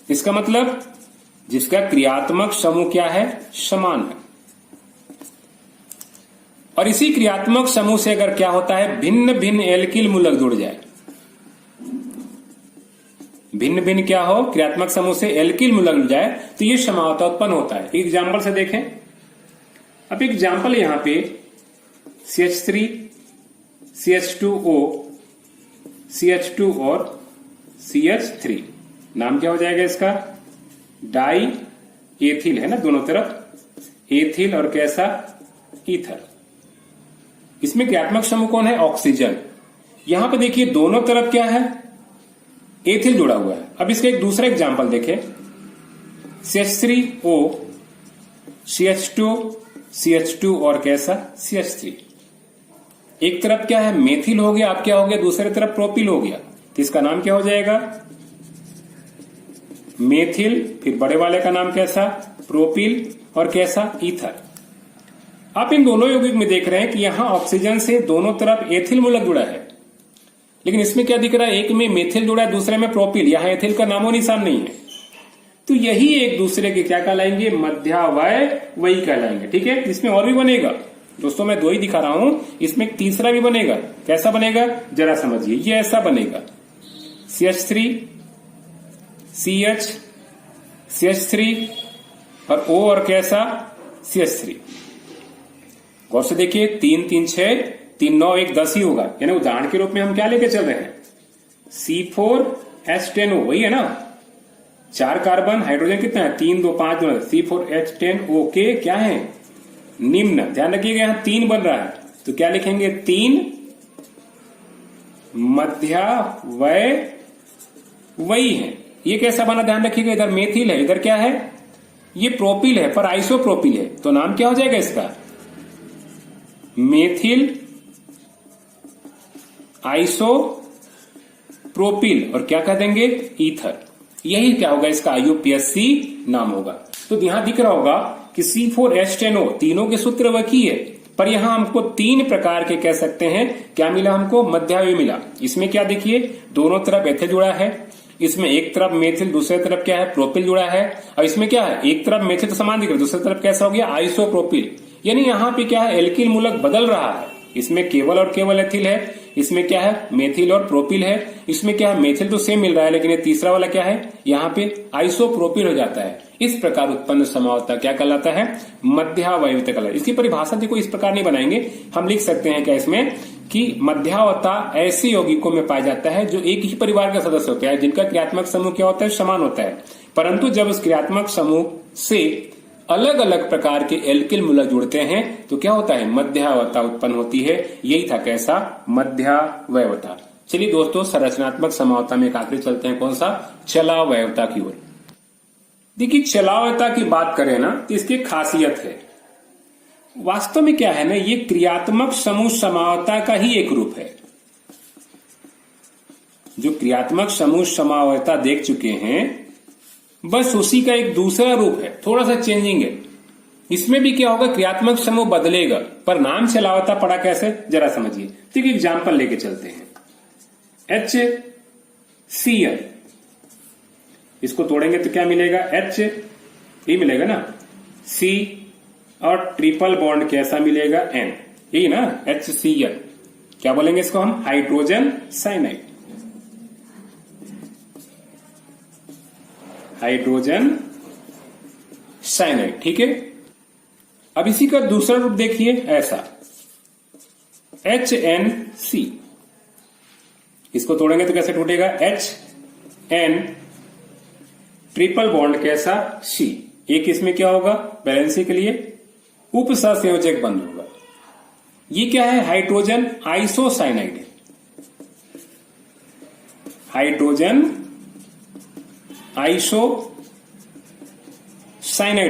इसका मतलब जिसका क्रियात्मक समूह क्या है, समान है। और इसी क्रियात्मक समूह से अगर क्या होता है, भिन्न भिन्न एल्किल मूलक जुड़ जाए, भिन्न भिन्न क्या हो, क्रियात्मक समूह से एल्किल मूलक जुड़ जाए, तो ये समावता उत्पन्न होता है। एग्जाम्पल से देखें, अब एग्जाम्पल यहां पे CH3 CH2O CH2 और CH3। नाम क्या हो जाएगा इसका? डाई एथिल है ना, दोनों तरफ एथिल और कैसा? ईथर। इसमें क्रियात्मक समूह कौन है? ऑक्सीजन। यहां पे देखिए दोनों तरफ क्या है? एथिल जुड़ा हुआ है। अब इसका एक दूसरा एग्जांपल देखें, CH3O CH2 CH2 और कैसा? CH3। एक तरफ क्या है? मेथिल हो गया, अब क्या हो गया? दूसरी तरफ प्रोपिल हो गया, तो इसका नाम क्या हो जाएगा? मेथिल। फिर बड़े वाले का नाम कैसा? प्रोपिल और कैसा? ईथर। आप इन दोनों यौगिक में देख रहे हैं कि यहां ऑक्सीजन से दोनों तरफ एथिल मूलक जुड़ा है, लेकिन इसमें क्या दिख रहा है? एक में मेथिल जुड़ा है, दूसरे में प्रोपिल। यहां एथिल का नामो निशान नहीं है, तो यही एक दूसरे के क्या कहलाएंगे? मध्यावयवी कहलाएंगे। ठीक है, इसमें और भी बनेगा दोस्तों, मैं दो ही दिखा रहा हूं, इसमें एक तीसरा भी बनेगा। कैसा बनेगा जरा समझिए, ये ऐसा बनेगा CH3 CH CH3 और O और कैसा? CH3। गौर से देखिए, 3 3 6 3 9 1 10 ही होगा, यानी उदाहरण के रूप में हम क्या लेके चल रहे हैं? C4H10O, वही है ना, 4 कार्बन, हाइड्रोजन कितना है? 3 2 5 2। C4H10O के क्या है? निम्न। ध्यान रखिएगा यहां 3 बन रहा है, तो क्या लिखेंगे? 3 मध्यावयवी है। ये कैसा बना? ध्यान रखिएगा, इधर मेथिल है, इधर क्या है? ये प्रोपिल है, पर आइसोप्रोपिल है, तो नाम क्या हो जाएगा इसका? मेथिल आइसोप्रोपिल और क्या कह देंगे? ईथर। यही क्या होगा? इसका IUPAC नाम होगा। तो यहां दिख रहा होगा कि C4H10O तीनों के सूत्र वही है, पर यहां हमको 3 प्रकार के कह सकते हैं। क्या मिला हमको? मध्यावयवी मिला। इसमें क्या देखिए, दोनों तरफ एथिल जुड़ा है, इसमें एक तरफ मेथिल, दूसरी तरफ क्या है? प्रोपिल जुड़ा है। और इसमें क्या है? एक तरफ मेथिल तो समान दिख रहा है, दूसरी तरफ कैसा हो गया? आइसोप्रोपिल। यानी यहां पे क्या है? एल्किल मूलक बदल रहा है। इसमें केवल और केवल एथिल है, इसमें क्या है? मेथिल और प्रोपिल है। इसमें क्या है? मेथिल तो सेम मिल रहा है, लेकिन ये तीसरा वाला क्या है? यहाँ पे आइसोप्रोपिल हो जाता है। इस प्रकार उत्पन्न समावता क्या कहलाता है? मध्यावयविता कहलाता है। इसकी परिभाषा देखो इस प्रकार नहीं बनाएंगे, हम लिख सकते हैं क्या इसमें कि मध्यावता ऐसे यौगिकों में पाया जाता है जो एक ही परिवार का सदस्य होता है, जिनका क्रियात्मक समूह क्या होता है? समान होता है, परंतु जब उस क्रियात्मक समूह से अलग अलग प्रकार के एल्किल मूलक जुड़ते हैं तो क्या होता है? मध्यावता उत्पन्न होती है। यही था कैसा? मध्यावयवता। चलिए दोस्तों, संरचनात्मक समावता में एक आखिरी चलते हैं, कौन सा? चलावयवता की ओर। देखिए, चलावयवता की बात करें ना तो इसकी खासियत है, वास्तव में क्या है ना, ये क्रियात्मक समूह समावता का ही एक रूप है। जो क्रियात्मक समूह समावयवता देख चुके हैं, बस उसी का एक दूसरा रूप है, थोड़ा सा चेंजिंग है। इसमें भी क्या होगा? क्रियात्मक समूह बदलेगा, पर नाम चलावता पड़ा कैसे? जरा समझिए। तो एक एग्जाम्पल लेके चलते हैं, HCl। इसको तोड़ेंगे तो क्या मिलेगा? H ये मिलेगा ना, C और ट्रिपल बॉन्ड कैसा मिलेगा? N। यही ना HCl। क्या बोलेंगे इसको हम? Hydrogen cyanide. हाइड्रोजन साइनाइड, ठीक है। अब इसी का दूसरा रूप देखिए, ऐसा HNC। इसको तोड़ेंगे तो कैसे टूटेगा? HN ट्रिपल बॉन्ड कैसा? C। एक इसमें क्या होगा? बैलेंसिंग के लिए उपसंयोजक बंध होगा। ये क्या है? हाइड्रोजन आइसोसाइनाइड है। हाइड्रोजन आइसोसाइनाइड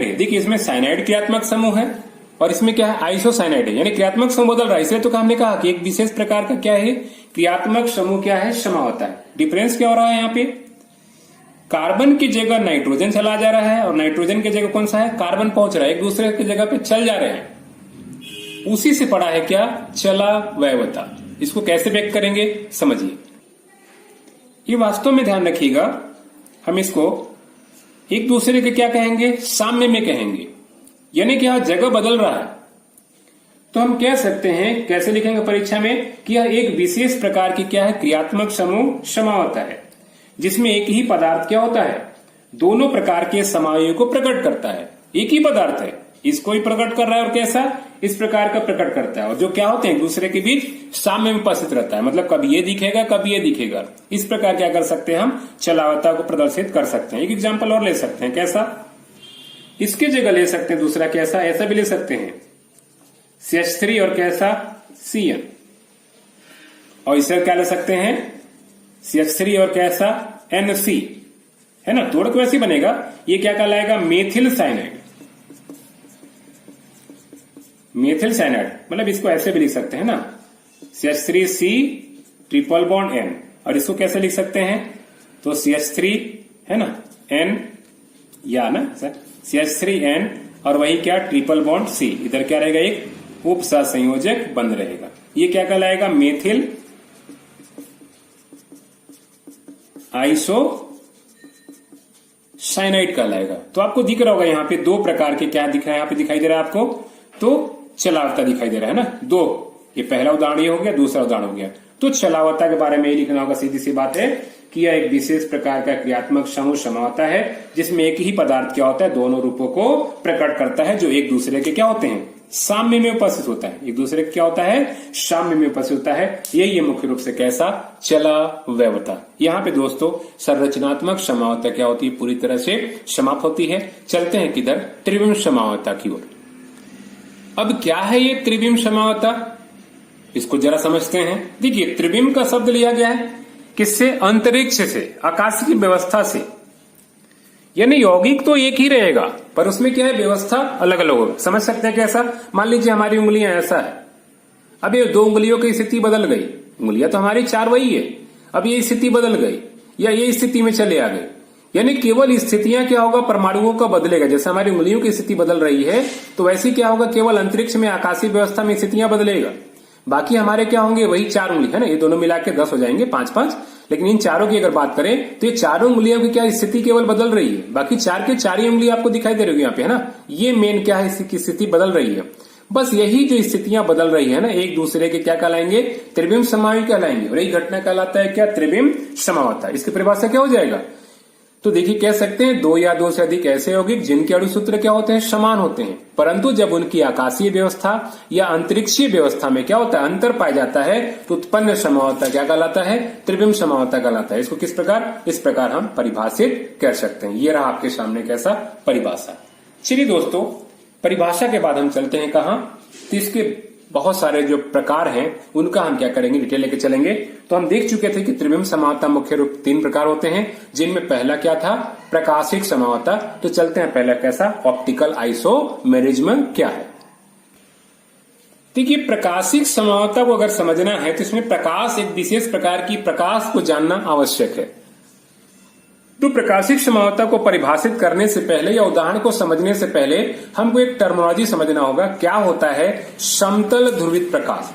है। देखिए, इसमें साइनाइड क्रियात्मक समूह है और इसमें क्या है? आइसोसाइनाइड है, यानी क्रियात्मक समूह बदल रहा है। इसलिए तो हमने कहा कि एक विशेष प्रकार का क्या है? क्रियात्मक समूह क्या है? समावता है। डिफरेंस क्या हो रहा है यहाँ पे? कार्बन की जगह नाइट्रोजन चला जा रहा है और नाइट्रोजन की जगह कौन सा है? कार्बन पहुंच रहा है, एक दूसरे की जगह पे चल जा रहे हैं। उसी से पड़ा है क्या? चलावयवता। इसको कैसे व्यक्त करेंगे समझिए। ये वास्तव में ध्यान रखिएगा, हम इसको एक दूसरे के क्या कहेंगे? साम्य में कहेंगे, यानी कि यहां जगह बदल रहा है। तो हम कह सकते हैं, कैसे लिखेंगे परीक्षा में, कि यह एक विशेष प्रकार की क्या है? क्रियात्मक समूह समावता है, जिसमें एक ही पदार्थ क्या होता है? दोनों प्रकार के समावयव को प्रकट करता है। एक ही पदार्थ है, इसको ही प्रकट कर रहा है और कैसा, इस प्रकार का प्रकट करता है। और जो क्या होते हैं एक दूसरे के बीच साम्य में उपस्थित रहता है, मतलब कभी ये दिखेगा कभी ये दिखेगा। इस प्रकार क्या कर सकते हैं हम, चलावता को प्रदर्शित कर सकते हैं। एक एग्जाम्पल और ले सकते हैं, कैसा, इसके जगह ले सकते हैं दूसरा, कैसा, ऐसा भी ले सकते हैं CH3 और कैसा Cn, और इसे क्या ले सकते हैं CH3 और कैसा NC, है ना। तोड़ वैसे बनेगा, ये क्या कहलाएगा, मेथिल साइनाइड। मेथिल साइनाइड मतलब इसको ऐसे भी लिख सकते हैं ना, CH3C ट्रिपल बॉन्ड N, और इसको कैसे लिख सकते हैं, तो CH3 है ना N, या ना CH3N और वही क्या ट्रिपल बॉन्ड C, इधर क्या रहेगा, एक उप सहसंयोजक बंद रहेगा। ये क्या कहलाएगा, मेथिल आइसो साइनाइड कहलाएगा। तो आपको दिख रहा होगा यहाँ पे दो प्रकार के, क्या दिख रहा है यहाँ पे, दिखाई दे रहा है आपको, तो चलावता दिखाई दे रहा है ना, दो, ये पहला उदाहरण ये हो गया, दूसरा उदाहरण हो गया। तो चलावता के बारे में ये लिखना होगा, सीधी सी बात है कि यह एक विशेष प्रकार का क्रियात्मक समूह समावता है जिसमें एक ही पदार्थ क्या होता है, दोनों रूपों को प्रकट करता है, जो एक दूसरे के क्या होते हैं, साम्य में उपस्थित होता है। एक दूसरे का क्या होता है, साम्य में उपस्थित होता है। यही है मुख्य रूप से कैसा, चलावता। यहाँ पे दोस्तों संरचनात्मक समावता क्या होती है, पूरी तरह से समाप्त होती है। चलते हैं किधर, त्रिविम समावता की ओर। अब क्या है ये त्रिविम समावता, इसको जरा समझते हैं। देखिए त्रिविम का शब्द लिया गया है किससे, अंतरिक्ष से, आकाशीय व्यवस्था से। यानी यौगिक तो एक ही रहेगा पर उसमें क्या है, व्यवस्था अलग अलग होगा। समझ सकते हैं कैसा, मान लीजिए हमारी उंगलियां ऐसा है, अब ये दो उंगलियों की स्थिति बदल गई, उंगलियां तो हमारी चार वही है, अब ये स्थिति बदल गई या ये स्थिति में चले आ गए, यानी केवल स्थितियां क्या होगा, परमाणुओं का बदलेगा। जैसे हमारी उंगलियों की स्थिति बदल रही है तो वैसे क्या होगा, केवल अंतरिक्ष में आकाशीय व्यवस्था में स्थितियां बदलेगा। बाकी हमारे क्या होंगे, वही चार उंगली है ना, ये दोनों मिला के 10 हो जाएंगे, 5-5। लेकिन इन चारों की अगर बात करें तो ये चारों उंगलियों की क्या स्थिति केवल बदल रही है, बाकी चार के चार ही उंगली आपको दिखाई दे रही है यहाँ पे, है ना। ये मेन क्या है, इसकी स्थिति बदल रही है। बस यही जो स्थितियां बदल रही है ना, एक दूसरे के क्या कहलाएंगे, त्रिविम समावि कहलाएंगे। और यही घटना कहलाता है क्या, त्रिविम समावता। इसकी परिभाषा क्या हो जाएगा, तो देखिए कह सकते हैं दो या दो से अधिक ऐसे यौगिक जिनके अणु सूत्र क्या होते हैं, समान होते हैं, परंतु जब उनकी आकाशीय व्यवस्था या अंतरिक्षीय व्यवस्था में क्या होता है, अंतर पाया जाता है, तो उत्पन्न समावता क्या कहलाता है, त्रिविम समावता कहलाता है। इसको किस प्रकार, इस प्रकार हम परिभाषित कर सकते हैं। ये रहा आपके सामने कैसा परिभाषा। चलिए दोस्तों, परिभाषा के बाद हम चलते हैं कहां, तो इसके बहुत सारे जो प्रकार हैं उनका हम क्या करेंगे, डिटेल लेके चलेंगे। तो हम देख चुके थे कि त्रिविम समावता मुख्य रूप 3 प्रकार होते हैं, जिनमें पहला क्या था, प्रकाशिक समावता। तो चलते हैं पहला कैसा, ऑप्टिकल आइसोमेरिज्म क्या है। देखिए प्रकाशिक समावता को अगर समझना है तो इसमें प्रकाश, एक विशेष प्रकार की प्रकाश को जानना आवश्यक है। तो प्रकाशिक समावता को परिभाषित करने से पहले या उदाहरण को समझने से पहले हमको एक टर्मिनोलॉजी समझना होगा। क्या होता है समतल ध्रुवित प्रकाश,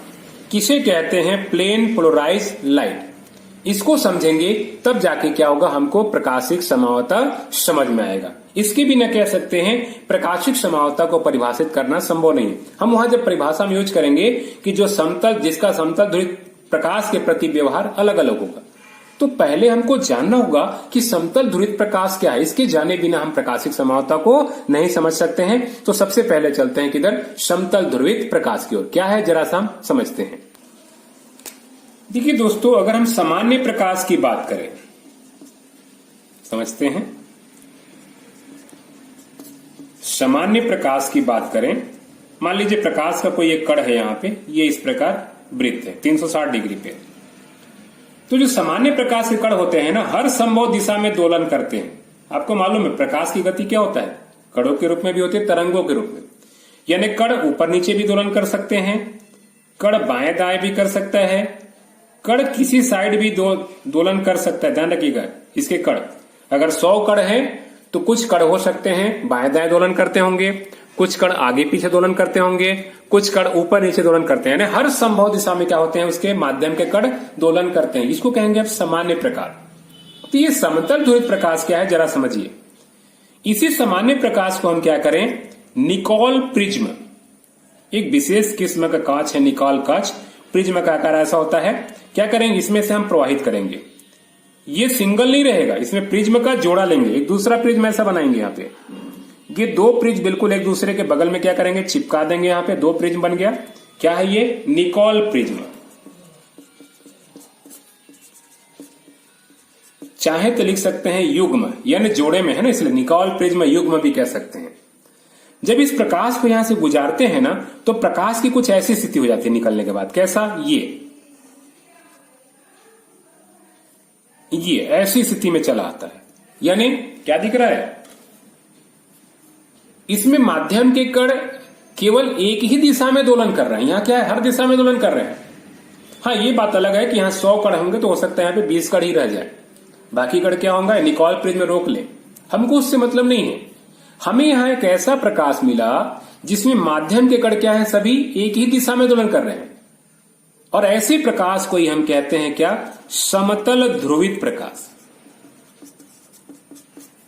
किसे कहते हैं, प्लेन पोलराइज लाइट। इसको समझेंगे तब जाके क्या होगा, हमको प्रकाशिक समावता समझ में आएगा। इसके बिना कह सकते हैं प्रकाशिक समावता को परिभाषित करना संभव नहीं है। हम वहां जब परिभाषा में यूज करेंगे कि जो समतल, जिसका समतल ध्रुवित प्रकाश के प्रति व्यवहार अलग अलग होगा, तो पहले हमको जानना होगा कि समतल ध्रुवित प्रकाश क्या है। इसके जाने बिना हम प्रकाशिक समावता को नहीं समझ सकते हैं। तो सबसे पहले चलते हैं किधर, समतल ध्रुवित प्रकाश की ओर। क्या है जरा सा हम समझते हैं। देखिए दोस्तों, अगर हम सामान्य प्रकाश की बात करें, समझते हैं, सामान्य प्रकाश की बात करें, मान लीजिए प्रकाश का कोई एक कण है यहाँ पे, ये इस प्रकार वृत्त है 360 डिग्री पे। तो जो सामान्य प्रकाश के कण होते हैं ना, हर संभव दिशा में दोलन करते हैं। आपको मालूम है प्रकाश की गति क्या होता है, कणों के रूप में भी होती है, तरंगों के रूप में। यानी कण ऊपर नीचे भी दोलन कर सकते हैं, कण बाएं दाएं भी कर सकता है, कण किसी साइड भी दोलन कर सकता है। ध्यान रखिएगा, इसके कण अगर 100 कण है तो कुछ कण हो सकते हैं बाएं दाएं दोलन करते होंगे, कुछ कण आगे पीछे दोलन करते होंगे, कुछ कण ऊपर नीचे दोलन करते हैं। हर संभव दिशा में क्या होते हैं, उसके माध्यम के कण दोलन करते हैं। इसको कहेंगे अब सामान्य प्रकार। तो ये समतल ध्रुवित प्रकाश क्या है जरा समझिए। इसी सामान्य प्रकाश को हम क्या करें, निकोल प्रिज्म, एक विशेष किस्म का कांच है निकोल कांच, प्रिज्म का आकार ऐसा होता है। क्या करेंगे, इसमें से हम प्रवाहित करेंगे। ये सिंगल नहीं रहेगा, इसमें प्रिज्म का जोड़ा लेंगे, एक दूसरा प्रिज्म ऐसा बनाएंगे। यहाँ पे ये दो प्रिज्म बिल्कुल एक दूसरे के बगल में क्या करेंगे, चिपका देंगे। यहां पे दो प्रिज्म बन गया। क्या है ये? Nicol prism. चाहे तो लिख सकते हैं युग्म, यानी जोड़े में है ना, इसलिए निकोल प्रिज्म युग्म भी कह सकते हैं। जब इस प्रकाश को यहां से गुजारते हैं ना, तो प्रकाश की कुछ ऐसी स्थिति हो जाती है निकलने के बाद। कैसा? ये ऐसी स्थिति में चला आता है। यानी क्या दिख रहा है, इसमें माध्यम के कण केवल एक ही दिशा में दोलन कर रहे हैं। यहां क्या है, हर दिशा में दोलन कर रहे हैं। हाँ, ये बात अलग है कि यहां 100 कण होंगे तो हो सकता है यहां पे 20 कण ही रह जाए, बाकी कण क्या होंगे, निकोल प्रिज्म में रोक ले। हमको उससे मतलब नहीं है। हमें यहां एक ऐसा प्रकाश मिला जिसमें माध्यम के कण क्या है, सभी एक ही दिशा में दोलन कर रहे हैं। और ऐसे प्रकाश को ही हम कहते हैं क्या, समतल ध्रुवित प्रकाश,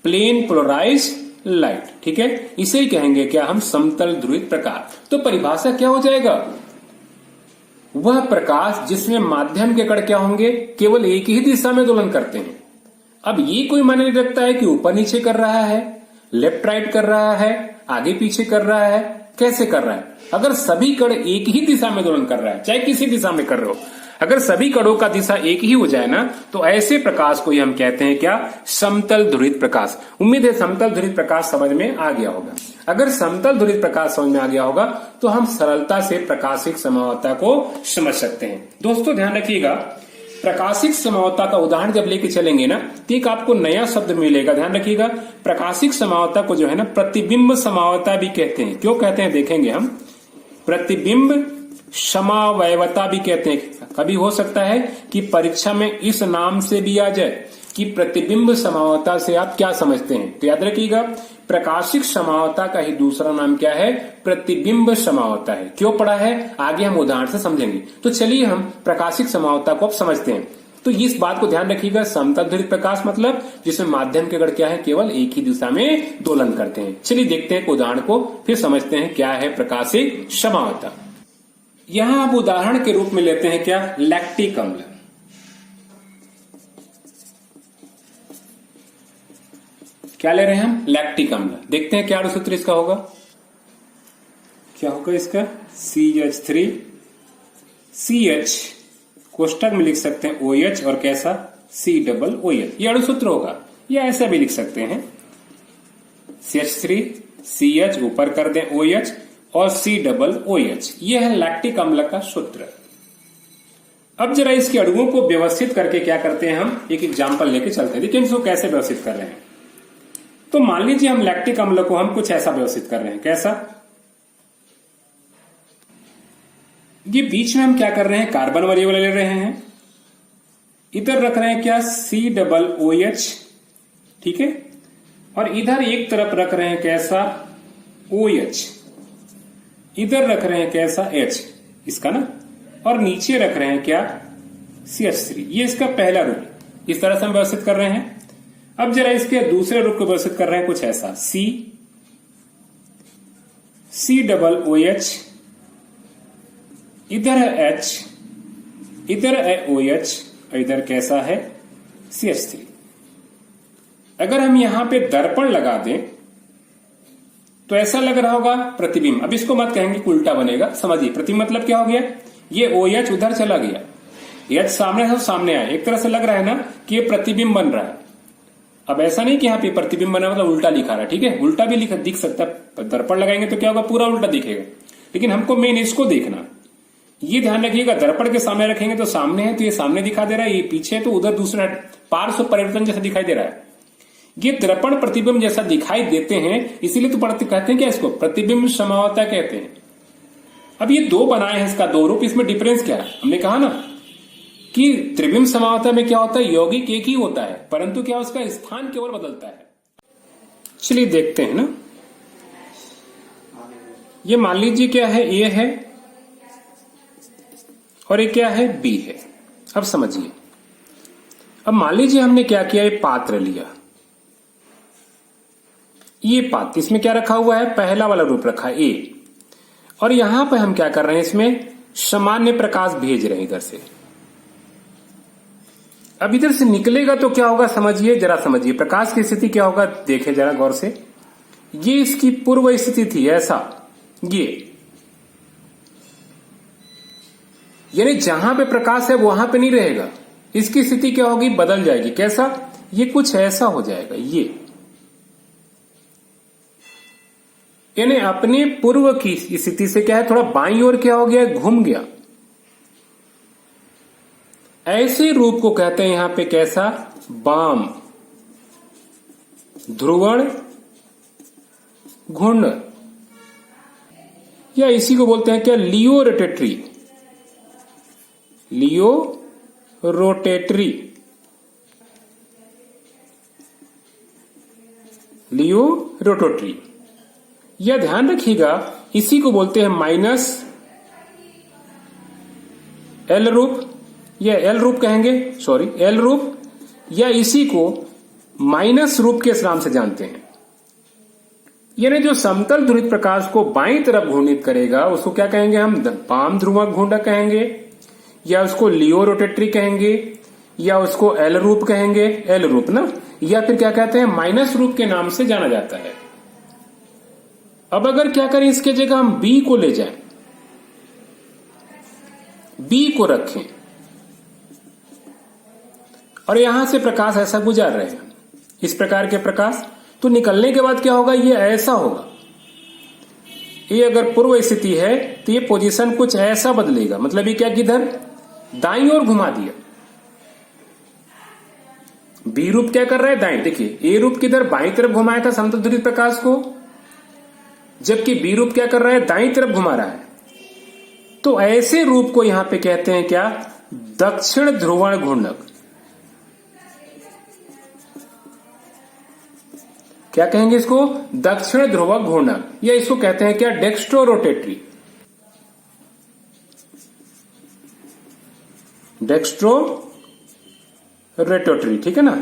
प्लेन पोलराइज्ड लाइट। ठीक है, इसे ही कहेंगे क्या हम, समतल ध्रुवित प्रकाश। तो परिभाषा क्या हो जाएगा, वह प्रकाश जिसमें माध्यम के कण क्या होंगे, केवल एक ही दिशा में दोलन करते हैं। अब ये कोई मायने नहीं रखता है कि ऊपर नीचे कर रहा है, लेफ्ट राइट कर रहा है, आगे पीछे कर रहा है, कैसे कर रहा है। अगर सभी कण एक ही दिशा में दोलन कर रहा है, चाहे किसी दिशा में कर रहे हो, अगर सभी कणों का दिशा एक ही हो जाए ना, तो ऐसे प्रकाश को ही हम कहते हैं क्या, समतल ध्रुवित प्रकाश। उम्मीद है समतल ध्रुवित प्रकाश समझ में आ गया होगा। अगर समतल ध्रुवित प्रकाश समझ में आ गया होगा तो हम सरलता से प्रकाशिक समवर्तता को समझ सकते हैं। दोस्तों ध्यान रखिएगा, प्रकाशिक समवर्तता का उदाहरण जब लेके चलेंगे ना, तो एक आपको नया शब्द मिलेगा। ध्यान रखिएगा, प्रकाशिक समवर्तता को जो है ना प्रतिबिंब समवर्तता भी कहते हैं। क्यों कहते हैं देखेंगे हम। प्रतिबिंब समावयवता भी कहते हैं। कभी हो सकता है कि परीक्षा में इस नाम से भी आ जाए कि प्रतिबिंब समवर्तता से आप क्या समझते हैं। तो याद रखिएगा, प्रकाशिक समवर्तता का ही दूसरा नाम क्या है, प्रतिबिंब समवर्तता है। क्यों पढ़ा है, आगे हम उदाहरण से समझेंगे। तो चलिए हम प्रकाशिक समवर्तता को अब समझते हैं। तो इस बात को ध्यान रखिएगा, समतल ध्रुवित प्रकाश मतलब जिसमें माध्यम के कण क्या है, केवल एक ही दिशा में दोलन करते हैं। चलिए देखते हैं उदाहरण को, फिर समझते हैं क्या है प्रकाशिक समवर्तता। यहां आप उदाहरण के रूप में लेते हैं क्या, लैक्टिक अम्ल। क्या ले रहे हैं हम, लैक्टिक अम्ल। देखते हैं क्या सूत्र इसका होगा, क्या होगा इसका, CH3 CH कोष्टक में लिख सकते हैं OH और कैसा, COOH। ये अणुसूत्र होगा, या ऐसा भी लिख सकते हैं CH3 CH ऊपर कर दें OH और COOH। यह है लैक्टिक अम्ल का सूत्र। अब जरा इसके अणुओं को व्यवस्थित करके क्या करते हैं, हम एक एग्जांपल लेके चलते हैं। देखिए इसको कैसे व्यवस्थित कर रहे हैं। तो मान लीजिए हम लैक्टिक अम्ल को हम कुछ ऐसा व्यवस्थित कर रहे हैं। कैसा, ये बीच में हम क्या कर रहे हैं, कार्बन वेरिएबल ले रहे हैं। इधर रख रहे हैं क्या, COOH। ठीक है, और इधर एक तरफ रख रहे हैं कैसा, OH। इधर रख रहे हैं कैसा, H इसका ना, और नीचे रख रहे हैं क्या, CH3। ये इसका पहला रूप, इस तरह से हम व्यवस्थित कर रहे हैं। अब जरा इसके दूसरे रूप को व्यवस्थित कर रहे हैं कुछ ऐसा, COOH, इधर है H, इधर है OH, और इधर कैसा है, CH3। अगर हम यहां पे दर्पण लगा दें तो ऐसा लग रहा होगा प्रतिबिंब। अब इसको मत कहेंगे कि उल्टा बनेगा, समझिए प्रतिबिंब मतलब क्या हो गया, ये OH उधर चला गया, H सामने है, सामने आया, एक तरह से लग रहा है ना कि ये प्रतिबिंब बन रहा है। अब ऐसा नहीं कि यहाँ पे प्रतिबिंब बना मतलब उल्टा लिखा रहा है। ठीक है, उल्टा भी दिख सकता है, दर्पण लगाएंगे तो क्या होगा, पूरा उल्टा दिखेगा। लेकिन हमको मेन इसको देखना, ये ध्यान रखिएगा, दर्पण के सामने रखेंगे तो सामने है तो ये सामने दिखा दे रहा है, ये पीछे तो उधर दूसरा पार्श्व परिवर्तन जैसा दिखाई दे रहा है। ये दर्पण प्रतिबिंब जैसा दिखाई देते हैं, इसीलिए तो कहते हैं क्या, इसको प्रतिबिंब समवर्तता कहते हैं। अब ये दो बनाए हैं, इसका दो रूप, इसमें डिफरेंस क्या है, हमने कहा ना कि त्रिबिंब समवर्तता में क्या होता है, यौगिक एक ही होता है, परंतु क्या उसका स्थान केवल बदलता है। चलिए देखते हैं ना, ये मान लीजिए क्या है, ए है और ये क्या है, बी है। अब समझिए, अब मान लीजिए हमने क्या किया, ये पात्र लिया, ये पात्र, इसमें क्या रखा हुआ है, पहला वाला रूप रखा है ए, और यहां पर हम क्या कर रहे हैं, इसमें सामान्य प्रकाश भेज रहे हैं इधर से। अब इधर से निकलेगा तो क्या होगा, समझिए, जरा समझिए प्रकाश की स्थिति क्या होगा, देखें जरा गौर से। ये इसकी पूर्व स्थिति थी, ऐसा ये, यानी जहां पे प्रकाश है वहां पे नहीं रहेगा, इसकी स्थिति क्या होगी, बदल जाएगी। कैसा, ये कुछ ऐसा हो जाएगा, ये यानी अपने पूर्व की स्थिति से क्या है, थोड़ा बाईं ओर क्या हो गया, घूम गया। ऐसे रूप को कहते हैं यहां पे कैसा, वाम ध्रुवण घूर्णन, या इसी को बोलते हैं क्या, लियो रोटेटरी, लियो रोटेटरी, लियो रोटेटरी। यह ध्यान रखिएगा, इसी को बोलते हैं माइनस एल रूप, या एल रूप कहेंगे, सॉरी एल रूप, या इसी को माइनस रूप के नाम से जानते हैं। यानी जो समतल ध्रुवित प्रकाश को बाईं तरफ घूर्णित करेगा उसको क्या कहेंगे हम, वाम ध्रुवक घूर्णक कहेंगे, या उसको लियो रोटेटरी कहेंगे, या उसको एल रूप कहेंगे, एल रूप ना, या फिर क्या कहते हैं, माइनस रूप के नाम से जाना जाता है। अब अगर क्या करें, इसके जगह हम बी को ले जाएं, बी को रखें और यहां से प्रकाश ऐसा गुजार रहे हैं, इस प्रकार के प्रकाश, तो निकलने के बाद क्या होगा, ये ऐसा होगा। ये अगर पूर्व स्थिति है तो ये पोजीशन कुछ ऐसा बदलेगा, मतलब ये क्या, किधर, दाईं ओर घुमा दिया। बी रूप क्या कर रहा है, दाएं, देखिए ए रूप किधर, बाईं तरफ घुमाया था समतल ध्रुवित प्रकाश को, जबकि बी रूप क्या कर रहा है, दाईं तरफ घुमा रहा है। तो ऐसे रूप को यहां पे कहते हैं क्या, दक्षिण ध्रुवण घूर्णक। क्या कहेंगे इसको, दक्षिण ध्रुवक घूर्णक, या इसको कहते हैं क्या, डेक्स्ट्रो रोटेटरी, डेक्स्ट्रो रोटेटरी, ठीक है ना।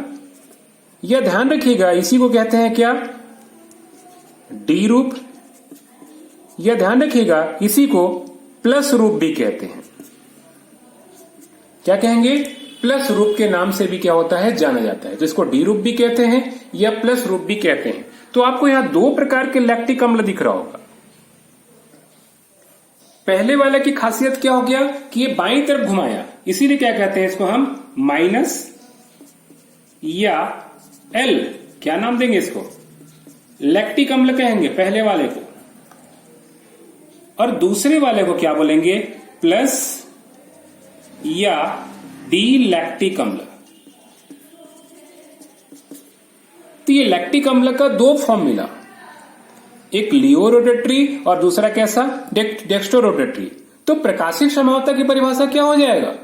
यह ध्यान रखिएगा, इसी को कहते हैं क्या, डी रूप, यह ध्यान रखिएगा इसी को प्लस रूप भी कहते हैं। क्या कहेंगे, प्लस रूप के नाम से भी क्या होता है, जाना जाता है, जिसको डी रूप भी कहते हैं या प्लस रूप भी कहते हैं। तो आपको यहां दो प्रकार के लैक्टिक अम्ल दिख रहा होगा। पहले वाले की खासियत क्या हो गया कि ये बाईं तरफ घुमाया, इसीलिए क्या कहते हैं इसको हम, माइनस या एल, क्या नाम देंगे इसको, लैक्टिक अम्ल कहेंगे पहले वाले को, और दूसरे वाले को क्या बोलेंगे, प्लस या डी लैक्टिक अम्ल। तो ये लैक्टिक अम्ल का दो फॉर्म मिला, एक लियो रोटेटरी और दूसरा कैसा, डेक्स्ट्रो रोटेटरी। तो प्रकाशिक समावता की परिभाषा क्या हो जाएगा,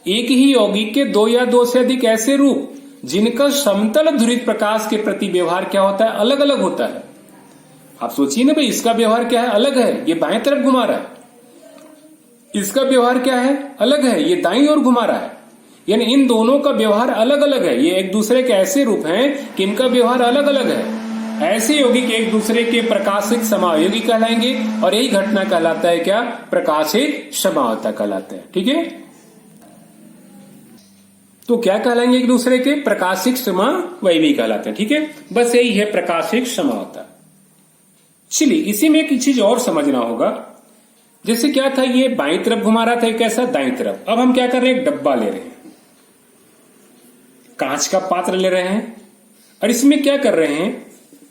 एक ही यौगिक के दो या दो से अधिक ऐसे रूप जिनका समतल ध्रुवित प्रकाश के प्रति व्यवहार क्या होता है, अलग अलग होता है। आप सोचिए ना भाई, इसका व्यवहार क्या है, अलग है, ये बाएं तरफ घुमा रहा है, इसका व्यवहार क्या है, अलग है, ये दाईं ओर घुमा रहा है। यानी इन दोनों का व्यवहार अलग अलग है, ये एक दूसरे के ऐसे रूप हैं कि इनका व्यवहार अलग अलग है। ऐसे यौगिक एक दूसरे के प्रकाशिक समायोगी कहलाएंगे, और यही घटना कहलाता है क्या, प्रकाशिक समावता कहलाता है। ठीक है, तो क्या कहलाएंगे एक दूसरे के, प्रकाशिक समावयवी कहलाते हैं। ठीक है, बस यही है प्रकाशिक समावता। चलिए इसी में एक चीज और समझना होगा, जैसे क्या था, ये बाईं तरफ घुमा रहा था, कैसा, दाईं तरफ। अब हम क्या कर रहे हैं, एक डब्बा ले रहे हैं, कांच का पात्र ले रहे हैं, और इसमें क्या कर रहे हैं,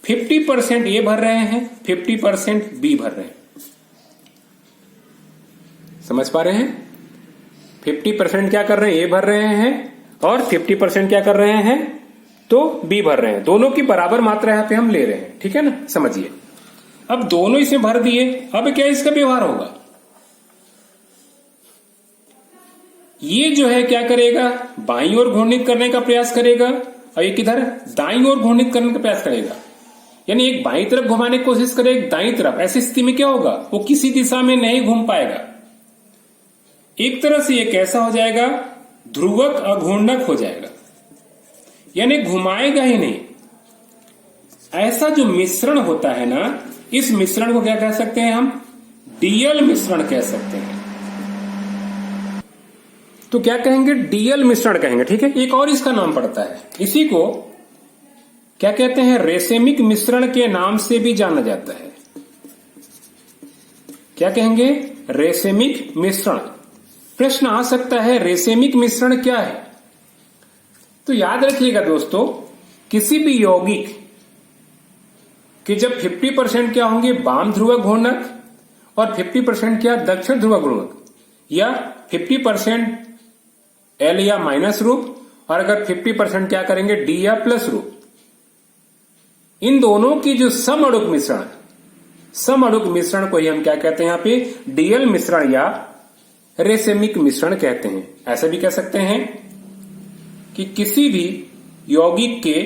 50% ए भर रहे हैं, 50% बी भर रहे हैं। समझ पा रहे हैं, 50% क्या कर रहे हैं, ए भर रहे हैं, और 50% क्या कर रहे हैं, तो बी भर रहे हैं। दोनों की बराबर मात्रा यहां पे हम ले रहे हैं। ठीक है ना, समझिए। अब दोनों इसे भर दिए, अब क्या इसका व्यवहार होगा, ये जो है क्या करेगा, बाईं ओर घूर्णित करने का प्रयास करेगा, और एक इधर दाईं ओर घूर्णित करने का प्रयास करेगा। यानी एक बाईं तरफ घुमाने की कोशिश करेगा, एक दाईं तरफ। ऐसी स्थिति में क्या होगा, वो किसी दिशा में नहीं घूम पाएगा। एक तरह से ये कैसा हो जाएगा, ध्रुवक अघूर्णक हो जाएगा, यानी घुमाएगा ही नहीं। ऐसा जो मिश्रण होता है ना, इस मिश्रण को क्या कह सकते हैं हम, डीएल मिश्रण कह सकते हैं। तो क्या कहेंगे, डीएल मिश्रण कहेंगे। ठीक है, एक और इसका नाम पड़ता है, इसी को क्या कहते हैं, रेसेमिक मिश्रण के नाम से भी जाना जाता है। क्या कहेंगे, रेसेमिक मिश्रण। प्रश्न आ सकता है रेसेमिक मिश्रण क्या है। तो याद रखिएगा दोस्तों, किसी भी यौगिक कि जब 50% क्या होंगे वाम ध्रुव घूर्णक और 50% क्या दक्षिण ध्रुव घूर्णक, या 50% L या माइनस रूप, और अगर 50% क्या करेंगे D या प्लस रूप, इन दोनों की जो समअणुक मिश्रण, समअणुक मिश्रण को ही हम क्या कहते हैं, यहां पे डीएल मिश्रण या रेसेमिक मिश्रण कहते हैं। ऐसा भी कह सकते हैं कि किसी भी यौगिक के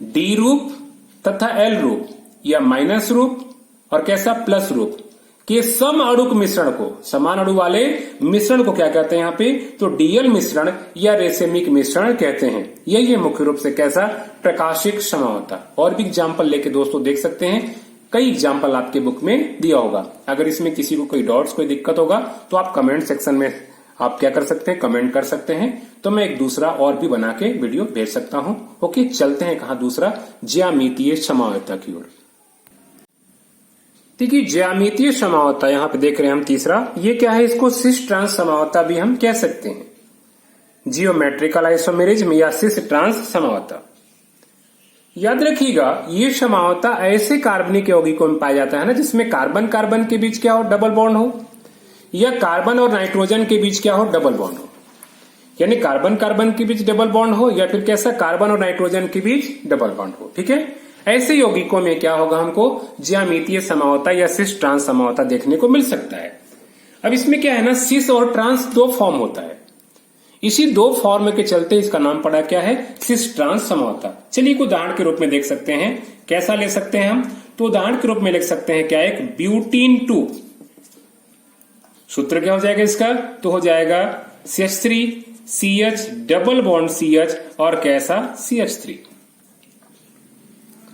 डी रूप तथा एल रूप या माइनस रूप और कैसा प्लस रूप के सम अणुक मिश्रण को, समान अणु वाले मिश्रण को क्या कहते हैं यहां पे, तो डीएल मिश्रण या रेसेमिक मिश्रण कहते हैं। यही है मुख्य रूप से कैसा, प्रकाशिक समझौता। और भी एग्जाम्पल लेके दोस्तों देख सकते हैं, कई एग्जाम्पल आपके बुक में दिया होगा। अगर इसमें किसी को कोई डाउट्स, कोई दिक्कत होगा तो आप कमेंट सेक्शन में आप क्या कर सकते हैं, कमेंट कर सकते हैं, तो मैं एक दूसरा और भी बना के वीडियो भेज सकता हूं। ओके, चलते हैं कहा, दूसरा ज्यामितीय समझौता की ओर। देखिए ज्यामितीय समझौता यहां पे देख रहे हैं हम तीसरा, ये क्या है, इसको सिस ट्रांस समझौता भी हम कह सकते हैं, जियोमेट्रिकल आइसोमेरिज्म या सिस ट्रांस समझौता। याद रखिएगा ये समझौता ऐसे कार्बनिक यौगिकों में पाया जाता है ना जिसमें कार्बन कार्बन के बीच क्या हो, डबल बॉन्ड हो, या कार्बन और नाइट्रोजन के बीच क्या हो, डबल बॉन्ड हो। यानी कार्बन कार्बन के बीच डबल बॉन्ड हो, या फिर कैसा, कार्बन और नाइट्रोजन के बीच डबल बॉन्ड हो। ठीक है, ऐसे यौगिकों में क्या होगा, हमको ज्यामितीय समझौता या सिस ट्रांस समझौता देखने को मिल सकता है। अब इसमें क्या है ना, सिस और ट्रांस दो फॉर्म होता है, इसी दो फॉर्म के चलते इसका नाम पड़ा क्या है, सिस ट्रांस समझौता। चलिए एक उदाहरण के रूप में देख सकते हैं, कैसा ले सकते हैं हम, तो उदाहरण के रूप में लिख सकते हैं क्या, एक ब्यूटीन 2, सूत्र क्या हो जाएगा इसका, तो हो जाएगा CH3 CH double bond CH और कैसा CH3।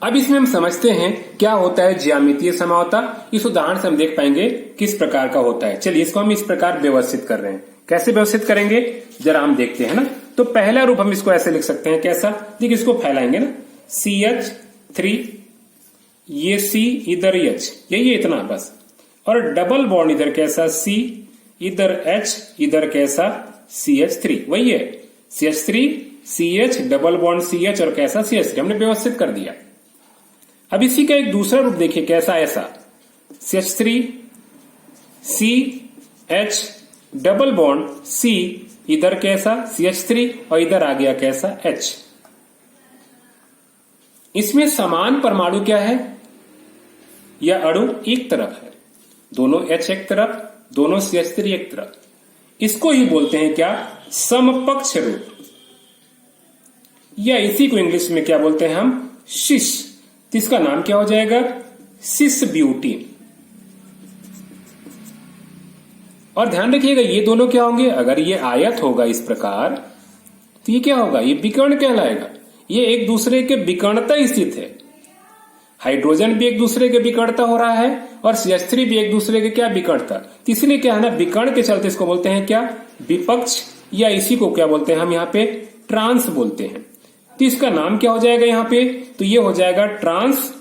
अब इसमें हम समझते हैं क्या होता है ज्यामितीय समझौता। इस उदाहरण से हम देख पाएंगे किस प्रकार का होता है। चलिए इसको हम इस प्रकार व्यवस्थित कर रहे हैं, कैसे व्यवस्थित करेंगे जरा हम देखते हैं ना। तो पहला रूप हम इसको ऐसे लिख सकते हैं, कैसा, देखिए इसको फैलाएंगे ना, CH3 ये C इधर H, यही है इतना बस, और डबल बॉन्ड इधर कैसा C, इधर H, इधर कैसा CH3, वही है CH3 CH double bond CH और कैसा CH3, हमने व्यवस्थित कर दिया। अब इसी का एक दूसरा रूप देखिए कैसा, ऐसा CH3 CH double bond C, इधर कैसा CH3 और इधर आ गया कैसा H। इसमें समान परमाणु क्या है, यह अणु एक तरफ है, दोनों H एक तरफ, दोनों CH3 एक तरफ। इसको ही बोलते हैं क्या, समपक्ष रूप, या इसी को इंग्लिश में क्या बोलते हैं हम, सिस। इसका नाम क्या हो जाएगा, सिस ब्यूटीन। और ध्यान रखिएगा ये दोनों क्या होंगे, अगर ये आयत होगा इस प्रकार तो ये क्या होगा, ये विकर्ण कहलाएगा। ये एक दूसरे के विकर्णता स्थित है, हाइड्रोजन भी एक दूसरे के विकर्णता हो रहा है और CH3 भी एक दूसरे के क्या विकर्णता, इसलिए क्या है ना, विकर्ण के चलते इसको बोलते हैं क्या, विपक्ष, या इसी को क्या बोलते हैं हम यहाँ पे ट्रांस बोलते हैं। तो इसका नाम क्या हो जाएगा यहाँ पे, तो ये हो जाएगा ट्रांस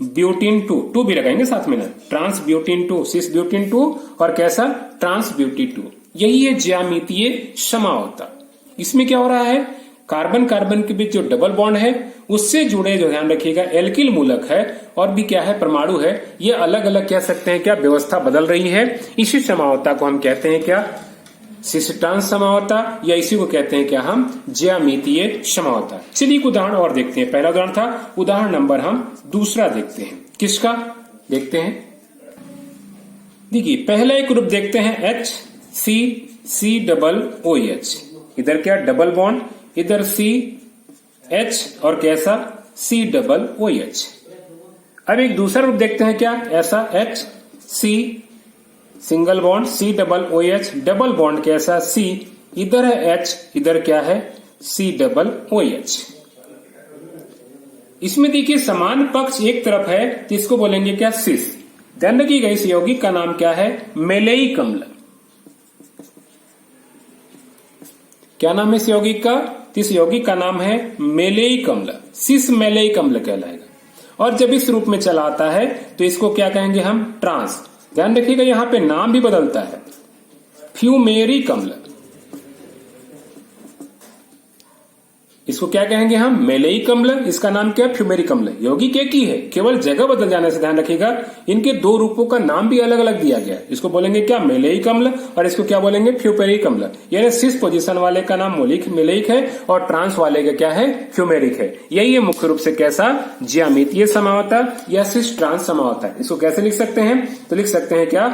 ब्यूटीन 2, 2 भी लगाएंगे साथ में ना, ट्रांस ब्यूटीन 2, सिस ब्यूटीन 2 और कैसा ट्रांस ब्यूटी 2। यही है ज्यामितीय समझौता। इसमें क्या हो रहा है, कार्बन कार्बन के बीच जो डबल बॉन्ड है उससे जुड़े, जो ध्यान रखिएगा एल्किल मूलक है और भी क्या है परमाणु है, ये अलग अलग कह सकते हैं क्या, व्यवस्था बदल रही है। इसी समझौता को हम कहते हैं क्या, सिस ट्रांस समझौता, या इसी को कहते हैं क्या हम, ज्यामितीय समझौता। चलिए एक उदाहरण और देखते हैं, पहला उदाहरण था, उदाहरण नंबर हम दूसरा देखते हैं, किसका देखते हैं। देखिए पहला एक ग्रुप देखते हैं HC डबल OH, इधर क्या डबल बॉन्ड, इधर CH और कैसा C डबल OH। अब एक दूसरा ग्रुप देखते हैं क्या, ऐसा HC single bond C double OH double bond कैसा C, इधर है H, इधर क्या है C डबल OH। इसमें देखिए समान पक्ष एक तरफ है तो इसको बोलेंगे क्या, सिस। ध्यान रखिएगा इस यौगिक का नाम क्या है, मेलेइक अम्ल। क्या नाम है इस यौगिक का, तो इस यौगिक का नाम है मेलेइक अम्ल, सिस मेलेइक अम्ल कहलाएगा। और जब इस रूप में चला आता है तो इसको क्या कहेंगे हम, ट्रांस। ध्यान रखिएगा यहां पे नाम भी बदलता है, फ्यूमेरिक अम्ल, इसको क्या कहेंगे हम, मेलेइक अम्ल। इसका नाम क्या है, फ्यूमेरिक अम्ल। यौगिक एक ही है, केवल जगह बदल जाने से ध्यान रखिएगा इनके दो रूपों का नाम भी अलग अलग दिया गया है। इसको बोलेंगे क्या, मेलेइक अम्ल, और इसको क्या बोलेंगे, फ्यूमेरिक अम्ल। यानी सिस पोजीशन वाले का नाम मेलेइक है और ट्रांस वाले का क्या है, फ्यूमेरिक है। यही है मुख्य रूप से कैसा, ज्यामितीय समावता या सिस ट्रांस समावता। इसको कैसे लिख सकते हैं, तो लिख सकते हैं क्या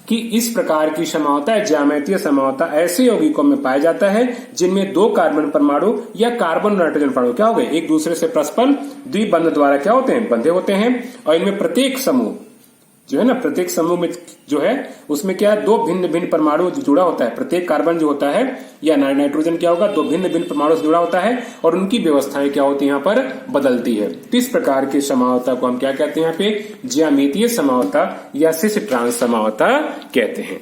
कि इस प्रकार की समावता है ज्यामितीय समावता ऐसे यौगिकों में पाया जाता है जिनमें दो कार्बन परमाणु या कार्बन और नाइट्रोजन परमाणु क्या हो गए, एक दूसरे से परस्पर द्विबंध द्वारा क्या होते हैं, बंधे होते हैं। और इनमें प्रत्येक समूह जो है ना, प्रत्येक समूह में जो है उसमें क्या है, दो भिन्न भिन्न परमाणु जुड़ा होता है। प्रत्येक कार्बन जो होता है या नाइट्रोजन क्या होगा, दो भिन्न भिन्न परमाणु से जुड़ा होता है और उनकी व्यवस्थाएं क्या होती है, यहाँ पर बदलती है। तो इस प्रकार की समावता को हम क्या कहते हैं, यहाँ पे ज्यामितीय समावता या सिस ट्रांस समावता कहते हैं।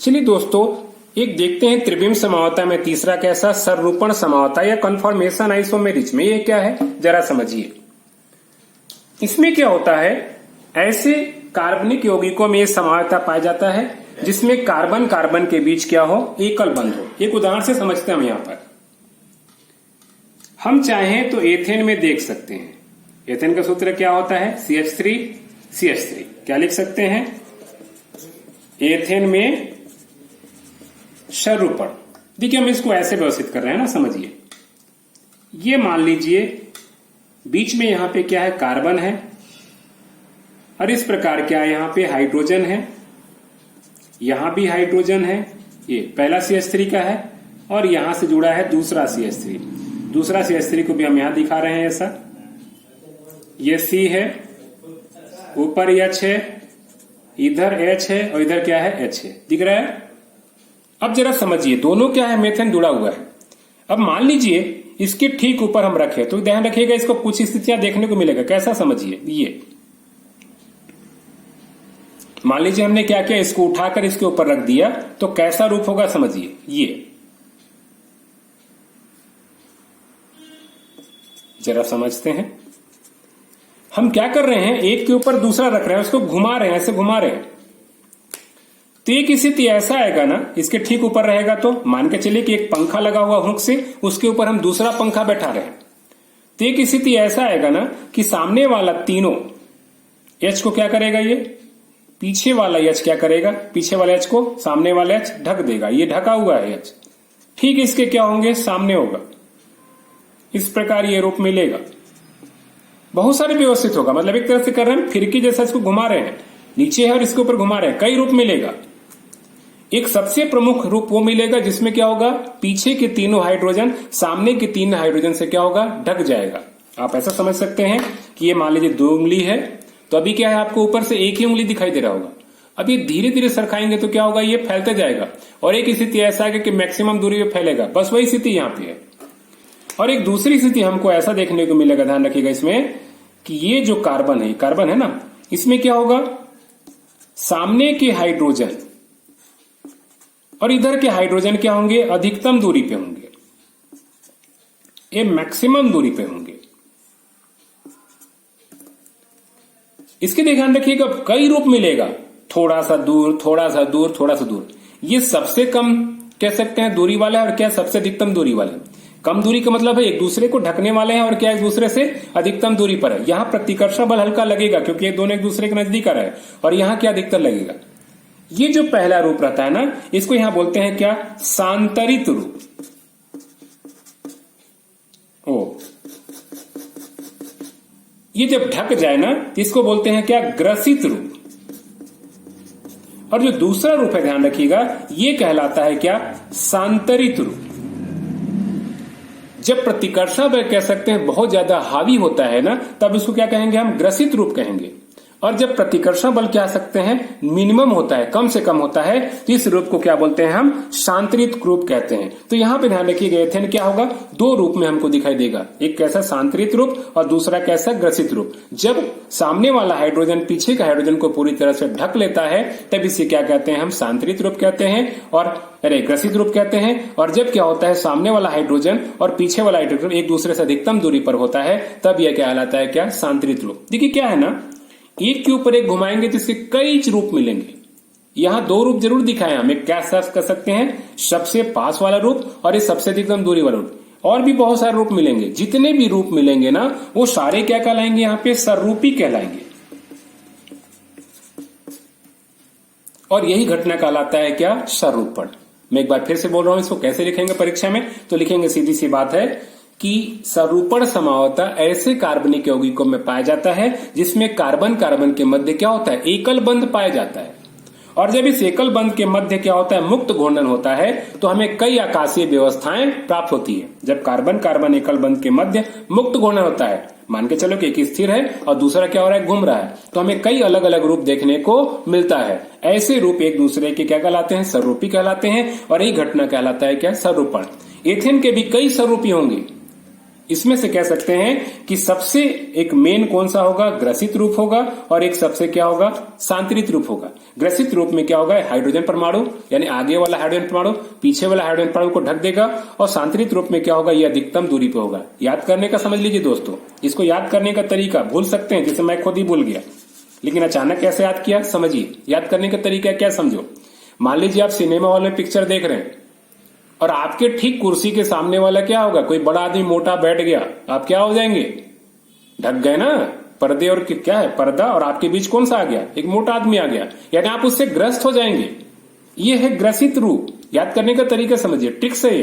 चलिए दोस्तों एक देखते हैं त्रिविम समावता में तीसरा कैसा, सररूपण समावता या कन्फॉर्मेशन आइसोमेरिज में। ये क्या है जरा समझिए। इसमें क्या होता है, ऐसे कार्बनिक यौगिकों में समावता पाया जाता है जिसमें कार्बन कार्बन के बीच क्या हो, एकल बंध हो। एक उदाहरण से समझते हैं हम। यहां पर हम चाहें तो एथेन में देख सकते हैं, एथेन का सूत्र क्या होता है, CH3 क्या लिख सकते हैं, एथेन में सररूपण। देखिए हम इसको ऐसे व्यवस्थित कर रहे हैं ना, समझिए। ये मान लीजिए बीच में यहां पे क्या है, कार्बन है और इस प्रकार क्या है, यहां पे हाइड्रोजन है, यहां भी हाइड्रोजन है। ये पहला CH3 का है और यहां से जुड़ा है दूसरा CH3। दूसरा CH3 को भी हम यहां दिखा रहे हैं ऐसा। ये C है, ऊपर H है, इधर H है और इधर क्या है, H है। दिख रहा है। अब जरा समझिए, दोनों क्या है, मेथेन जुड़ा हुआ है। अब मान लीजिए इसके ठीक ऊपर हम रखें तो ध्यान रखिएगा इसको कुछ स्थितियां देखने को मिलेगा। कैसा, समझिए। ये मान लीजिए हमने क्या किया, इसको उठाकर इसके ऊपर रख दिया तो कैसा रूप होगा, समझिए। ये जरा समझते हैं। हम क्या कर रहे हैं, एक के ऊपर दूसरा रख रहे हैं, उसको घुमा रहे हैं, ऐसे घुमा रहे हैं। तो एक स्थिति ऐसा आएगा ना, इसके ठीक ऊपर रहेगा तो मान के चलिए कि एक पंखा लगा हुआ हुक से, उसके ऊपर हम दूसरा पंखा बैठा रहे हैं। तो एक स्थिति ऐसा आएगा ना कि सामने वाला तीनों H को क्या करेगा, ये पीछे वाला H क्या करेगा, पीछे वाले H को सामने वाला H ढक देगा। ये ढका हुआ है H, ठीक इसके क्या होंगे, सामने होगा। इस प्रकार ये रूप मिलेगा, बहुत सारे व्यवस्थित होगा। मतलब एक तरह से कर रहे हैं, फिरकी जैसा इसको घुमा रहे हैं, नीचे है और इसके ऊपर घुमा रहे हैं, कई रूप मिलेगा। एक सबसे प्रमुख रूप वो मिलेगा जिसमें क्या होगा, पीछे के तीनों हाइड्रोजन सामने के तीन हाइड्रोजन से क्या होगा, ढक जाएगा। आप ऐसा समझ सकते हैं कि ये मान लीजिए 2 उंगली है, तो अभी क्या है, आपको ऊपर से एक ही उंगली दिखाई दे रहा होगा। अब ये धीरे धीरे सरकाएंगे तो क्या होगा, ये फैलते जाएगा। और एक स्थिति ऐसा है कि मैक्सिमम दूरी पे फैलेगा, बस वही स्थिति यहाँ पे है। और एक दूसरी स्थिति हमको ऐसा देखने को मिलेगा, ध्यान रखिएगा इसमें, कि ये जो कार्बन है ना, इसमें क्या होगा, सामने के हाइड्रोजन और इधर के हाइड्रोजन क्या होंगे, अधिकतम दूरी पे होंगे, ये मैक्सिमम दूरी पे होंगे। इसके ध्यान रखिएगा, कई रूप मिलेगा, थोड़ा सा दूर, थोड़ा सा दूर, थोड़ा सा दूर। ये सबसे कम कह सकते हैं दूरी वाले और क्या सबसे अधिकतम दूरी वाले। कम दूरी का मतलब है एक दूसरे को ढकने वाले हैं और क्या एक दूसरे से अधिकतम दूरी पर है। यहाँ प्रतिकर्षण बल हल्का लगेगा क्योंकि ये दोनों एक दूसरे के नजदीक आ रहे हैं, और यहाँ क्या अधिकतर लगेगा। ये जो पहला रूप रहता है ना, इसको यहां बोलते हैं क्या, सांतरित रूप। ये जब ढक जाए ना, इसको बोलते हैं क्या, ग्रसित रूप। और जो दूसरा रूप है, ध्यान रखिएगा, ये कहलाता है क्या, सांतरित रूप। जब प्रतिकर्षण बल कह सकते हैं बहुत ज्यादा हावी होता है ना, तब इसको क्या कहेंगे हम, ग्रसित रूप कहेंगे। और जब प्रतिकर्षण बल क्या सकते हैं मिनिमम होता है, कम से कम होता है, तो इस रूप को क्या बोलते हैं हम शांतरित रूप कहते हैं। तो यहां पे ध्यान रखिए एथेन क्या होगा, दो रूप में हमको दिखाई देगा, एक कैसा शांतरित रूप और दूसरा कैसा ग्रसित रूप। जब सामने वाला हाइड्रोजन पीछे का हाइड्रोजन को पूरी तरह से ढक लेता है तब इसे क्या कहते हैं हम शांतरित रूप कहते हैं और ग्रसित रूप कहते हैं। और जब क्या होता है सामने वाला हाइड्रोजन और पीछे वाला हाइड्रोजन एक दूसरे से अधिकतम दूरी पर होता है तब यह क्या कहलाता है, क्या शांतरित रूप। देखिए क्या है ना, एक के ऊपर एक घुमाएंगे तो इसके कई रूप मिलेंगे। यहां दो रूप जरूर दिखाए हम, एक क्या कर सकते हैं सबसे पास वाला रूप और एक सबसे अधिकतम दूरी वाला रूप, और भी बहुत सारे रूप मिलेंगे। जितने भी रूप मिलेंगे ना वो सारे क्या कहलाएंगे, यहाँ पे सर्रूपी कहलाएंगे। और यही घटना कहलाता है क्या, सर्रूपण। मैं एक बार फिर से बोल रहा हूं, इसको कैसे लिखेंगे परीक्षा में, तो लिखेंगे सीधी सी बात है कि सर्रूपण समावतः ऐसे कार्बनिक यौगिकों में पाया जाता है जिसमें कार्बन कार्बन के मध्य क्या होता है, एकल बंध पाया जाता है। और जब इस एकल बंध के मध्य क्या होता है, मुक्त घूर्णन होता है, तो हमें कई आकाशीय व्यवस्थाएं प्राप्त होती है। जब कार्बन कार्बन एकल बंध के मध्य मुक्त घूर्णन होता है, मान के चलो कि एक स्थिर है और दूसरा क्या हो रहा है, घूम रहा है, तो हमें कई अलग अलग रूप देखने को मिलता है। ऐसे रूप एक दूसरे के क्या कहलाते हैं, सर्रूपी कहलाते हैं। और यही घटना कहलाता है क्या, सर्रूपण। एथेन के भी कई सर्रूपी होंगे। इसमें से कह सकते हैं कि सबसे एक मेन कौन सा होगा, ग्रसित रूप होगा, और एक सबसे क्या होगा, शांतरित रूप होगा। ग्रसित रूप में क्या होगा, हाइड्रोजन परमाणु यानी आगे वाला हाइड्रोजन परमाणु पीछे वाला हाइड्रोजन परमाणु को ढक देगा, और शांतरित रूप में क्या होगा, यह अधिकतम दूरी पे होगा। याद करने का समझ लीजिए दोस्तों, इसको याद करने का तरीका भूल सकते हैं, जैसे मैं खुद ही भूल गया, लेकिन अचानक कैसे याद किया समझिए। याद करने का तरीका क्या समझो, मान लीजिए आप सिनेमा हॉल में पिक्चर देख रहे हैं और आपके ठीक कुर्सी के सामने वाला क्या होगा, कोई बड़ा आदमी मोटा बैठ गया, आप क्या हो जाएंगे, ढक गए ना। पर्दे और क्या है, पर्दा, और आपके बीच कौन सा आ गया, एक मोटा आदमी आ गया, यानी आप उससे ग्रस्त हो जाएंगे। ये है ग्रसित रूप। याद करने का तरीका समझिए, ट्रिक्स है ये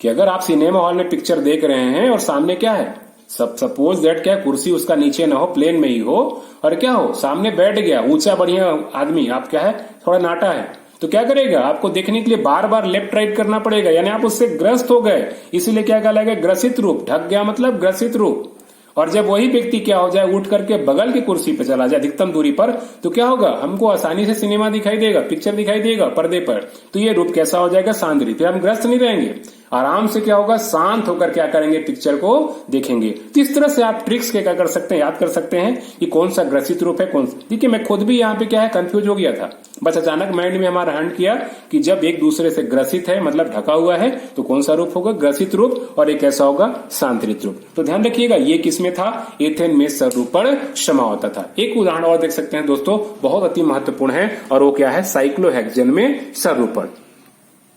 कि अगर आप सिनेमा हॉल में पिक्चर देख रहे हैं और सामने क्या है, सपोज दैट क्या कुर्सी उसका नीचे ना हो, प्लेन में ही हो, और क्या हो सामने बैठ गया ऊंचा बढ़िया आदमी, आप क्या है थोड़ा नाटा है, तो क्या करेगा, आपको देखने के लिए बार बार लेफ्ट राइट करना पड़ेगा, यानी आप उससे ग्रस्त हो गए। इसीलिए क्या कहलाएगा, ग्रसित रूप। ढक गया मतलब ग्रसित रूप। और जब वही व्यक्ति क्या हो जाए, उठ करके बगल की कुर्सी पे चला जाए अधिकतम दूरी पर, तो क्या होगा, हमको आसानी से सिनेमा दिखाई देगा, पिक्चर दिखाई देगा पर्दे पर। तो ये रूप कैसा हो जाएगा, शांत। फिर हम ग्रस्त नहीं रहेंगे, आराम से क्या होगा, शांत होकर क्या करेंगे, पिक्चर को देखेंगे। तो इस तरह से आप ट्रिक्स के क्या कर सकते हैं, याद कर सकते हैं कि कौन सा ग्रसित रूप है, कौन सा। देखिए मैं खुद भी यहाँ पे क्या है कंफ्यूज हो गया था, बस अचानक माइंड में हमारा हंट किया कि जब एक दूसरे से ग्रसित है मतलब ढका हुआ है, तो कौन सा रूप होगा, ग्रसित रूप, और एक कैसा होगा, शांतरित रूप। तो ध्यान रखिएगा ये किसमें था, एथेन में सर्रूपण समावता था। एक उदाहरण और देख सकते हैं दोस्तों, बहुत अति महत्वपूर्ण है, और वो क्या है, साइक्लोहेक्सेन में सर्रूपण।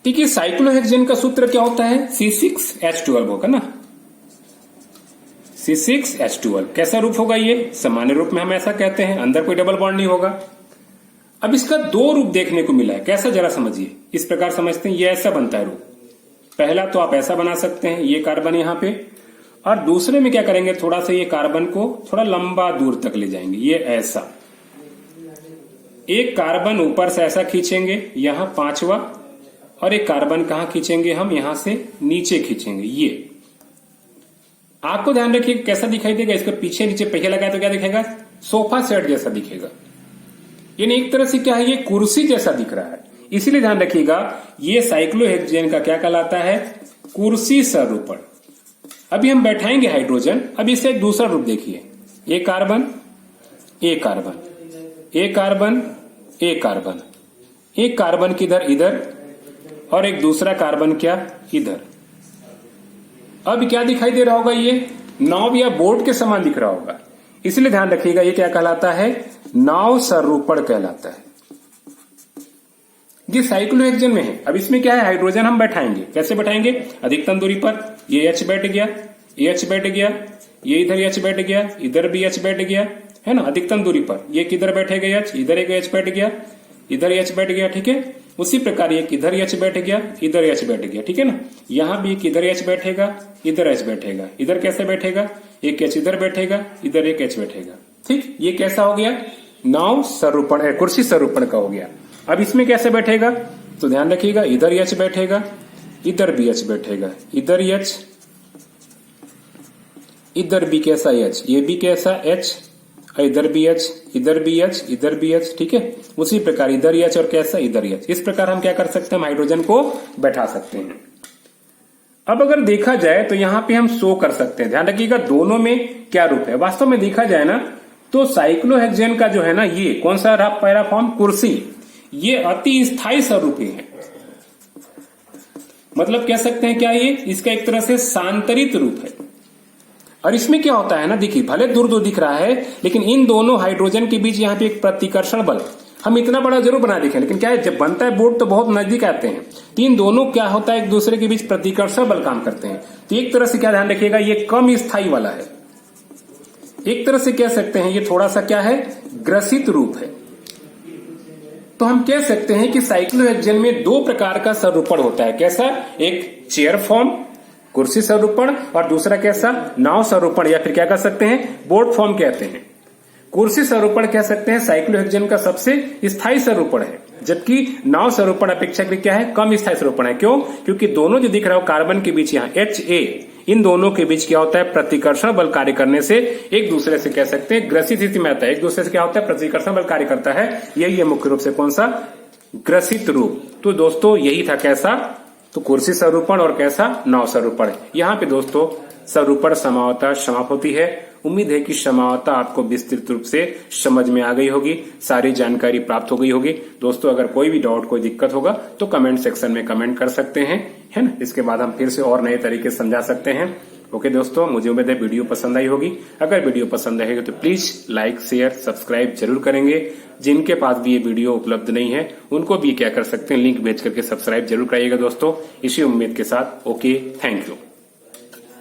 देखिए साइक्लोहेक्सेन का सूत्र क्या होता है, C6H12 होगा ना, C6H12। कैसा रूप होगा ये, सामान्य रूप में हम ऐसा कहते हैं, अंदर कोई डबल बॉन्ड नहीं होगा। अब इसका दो रूप देखने को मिला है, कैसा जरा समझिए। इस प्रकार समझते हैं, ये ऐसा बनता है रूप। पहला तो आप ऐसा बना सकते हैं, ये कार्बन यहां पे, और दूसरे में क्या करेंगे, थोड़ा सा ये कार्बन को थोड़ा लंबा दूर तक ले जाएंगे, ये ऐसा। एक कार्बन ऊपर से ऐसा खींचेंगे, यहां पांचवा, और एक कार्बन कहां खींचेंगे हम, यहां से नीचे खींचेंगे। ये आपको ध्यान रखिए कैसा दिखाई देगा, इसको पीछे नीचे पहिया लगाए तो क्या दिखेगा, सोफा सेट जैसा दिखेगा। यानी एक तरह से क्या है, ये कुर्सी जैसा दिख रहा है। इसीलिए ध्यान रखिएगा ये साइक्लोहेक्सेन का क्या कहलाता है, कुर्सी सर्रूपण। अभी हम बैठाएंगे हाइड्रोजन, अब इसे एक दूसरा रूप देखिए, एक कार्बन, एक कार्बन, एक कार्बन, एक कार्बन, एक कार्बन किधर, इधर, और एक दूसरा कार्बन क्या, इधर। अब क्या दिखाई दे रहा होगा, ये नाव या बोट के समान दिख रहा होगा। इसलिए ध्यान रखिएगा ये क्या कहलाता है, नाव सर्रूपण कहलाता है। ये साइक्लोहेक्सेन में है। अब इसमें क्या है, हाइड्रोजन हम बैठाएंगे, कैसे बैठाएंगे, अधिकतम दूरी पर। ये H बैठ गया, ये H बैठ गया, ये इधर H बैठ गया, इधर भी H बैठ गया, है ना, अधिकतम दूरी पर। ये किधर बैठेगा H, इधर एक H बैठ गया, इधर H बैठ गया, ठीक है। उसी प्रकार ये किधर H बैठ गया, इधर H बैठ गया, ठीक है ना। यहां भी किधर H बैठेगा, इधर H बैठेगा, इधर कैसे बैठेगा, एक H इधर बैठेगा, इधर एक H बैठेगा, ठीक। ये कैसा हो गया, नाव सर्रूपण है, कुर्सी सर्रूपण का हो गया। अब इसमें कैसे बैठेगा, तो ध्यान रखिएगा, इधर H बैठेगा, इधर भी H बैठेगा, इधर H, इधर भी कैसा H, ये भी कैसा H, इधर भी H, इधर भी H, इधर भी H, ठीक है। उसी प्रकार इधर H और कैसा इधर H। इस प्रकार हम क्या कर सकते हैं, हम हाइड्रोजन को बैठा सकते हैं। अब अगर देखा जाए तो यहां पे हम शो कर सकते हैं, ध्यान रखिएगा दोनों में क्या रूप है। वास्तव में देखा जाए ना तो साइक्लोहेक्सेन का जो है ना, ये कौन सा पहला फॉर्म, कुर्सी, ये अति स्थायी स्वरूप है। मतलब कह सकते हैं क्या, ये इसका एक तरह से सांतरित रूप है। और इसमें क्या होता है ना, देखिए भले दूर दूर दिख रहा है, लेकिन इन दोनों हाइड्रोजन के बीच यहाँ पे एक प्रतिकर्षण बल, हम इतना बड़ा जरूर बना देखें, लेकिन क्या है जब बनता है बोर्ड तो बहुत नजदीक आते हैं, तो इन दोनों क्या होता है एक दूसरे के बीच प्रतिकर्षण बल काम करते हैं। तो एक तरह से क्या ध्यान रखिएगा, ये कम स्थायी वाला है। एक तरह से कह सकते हैं ये थोड़ा सा क्या है, ग्रसित रूप है। तो हम कह सकते हैं कि साइक्लोहेक्सेन में दो प्रकार का संरूपण होता है। कैसा, एक चेयर फॉर्म कुर्सी संरूपण, और दूसरा कैसा, नाव संरूपण, या फिर क्या कह सकते हैं, बोट फॉर्म कहते हैं। कुर्सी संरूपण कह सकते हैं साइक्लोहेक्सेन का सबसे स्थायी संरूपण है, जबकि नाव संरूपण अपेक्षाकृत क्या है, कम स्थायी संरूपण है। क्यों, क्योंकि दोनों जो दिख रहा है कार्बन के बीच यहाँ HA, इन दोनों के बीच क्या होता है, प्रतिकर्षण बल कार्य करने से एक दूसरे से कह सकते हैं ग्रसित स्थिति में आता है। एक दूसरे से क्या होता है, प्रतिकर्षण बल कार्य करता है। यही है मुख्य रूप से कौन सा, ग्रसित रूप। तो दोस्तों यही था कैसा, तो कुर्सी स्वरूपण और कैसा, नाव स्वरूपण। यहाँ पे दोस्तों स्वरूपण समावता समाप्त होती है। उम्मीद है कि समावता आपको विस्तृत रूप से समझ में आ गई होगी, सारी जानकारी प्राप्त हो गई होगी। दोस्तों अगर कोई भी डाउट, कोई दिक्कत होगा तो कमेंट सेक्शन में कमेंट कर सकते हैं, है ना। इसके बाद हम फिर से और नए तरीके से समझा सकते हैं। ओके दोस्तों, मुझे उम्मीद है वीडियो पसंद आई होगी। अगर वीडियो पसंद आएगी तो प्लीज लाइक शेयर सब्सक्राइब जरूर करेंगे। जिनके पास भी ये वीडियो उपलब्ध नहीं है उनको भी क्या कर सकते हैं, लिंक भेज करके सब्सक्राइब जरूर कराइएगा दोस्तों। इसी उम्मीद के साथ ओके, थैंक यू।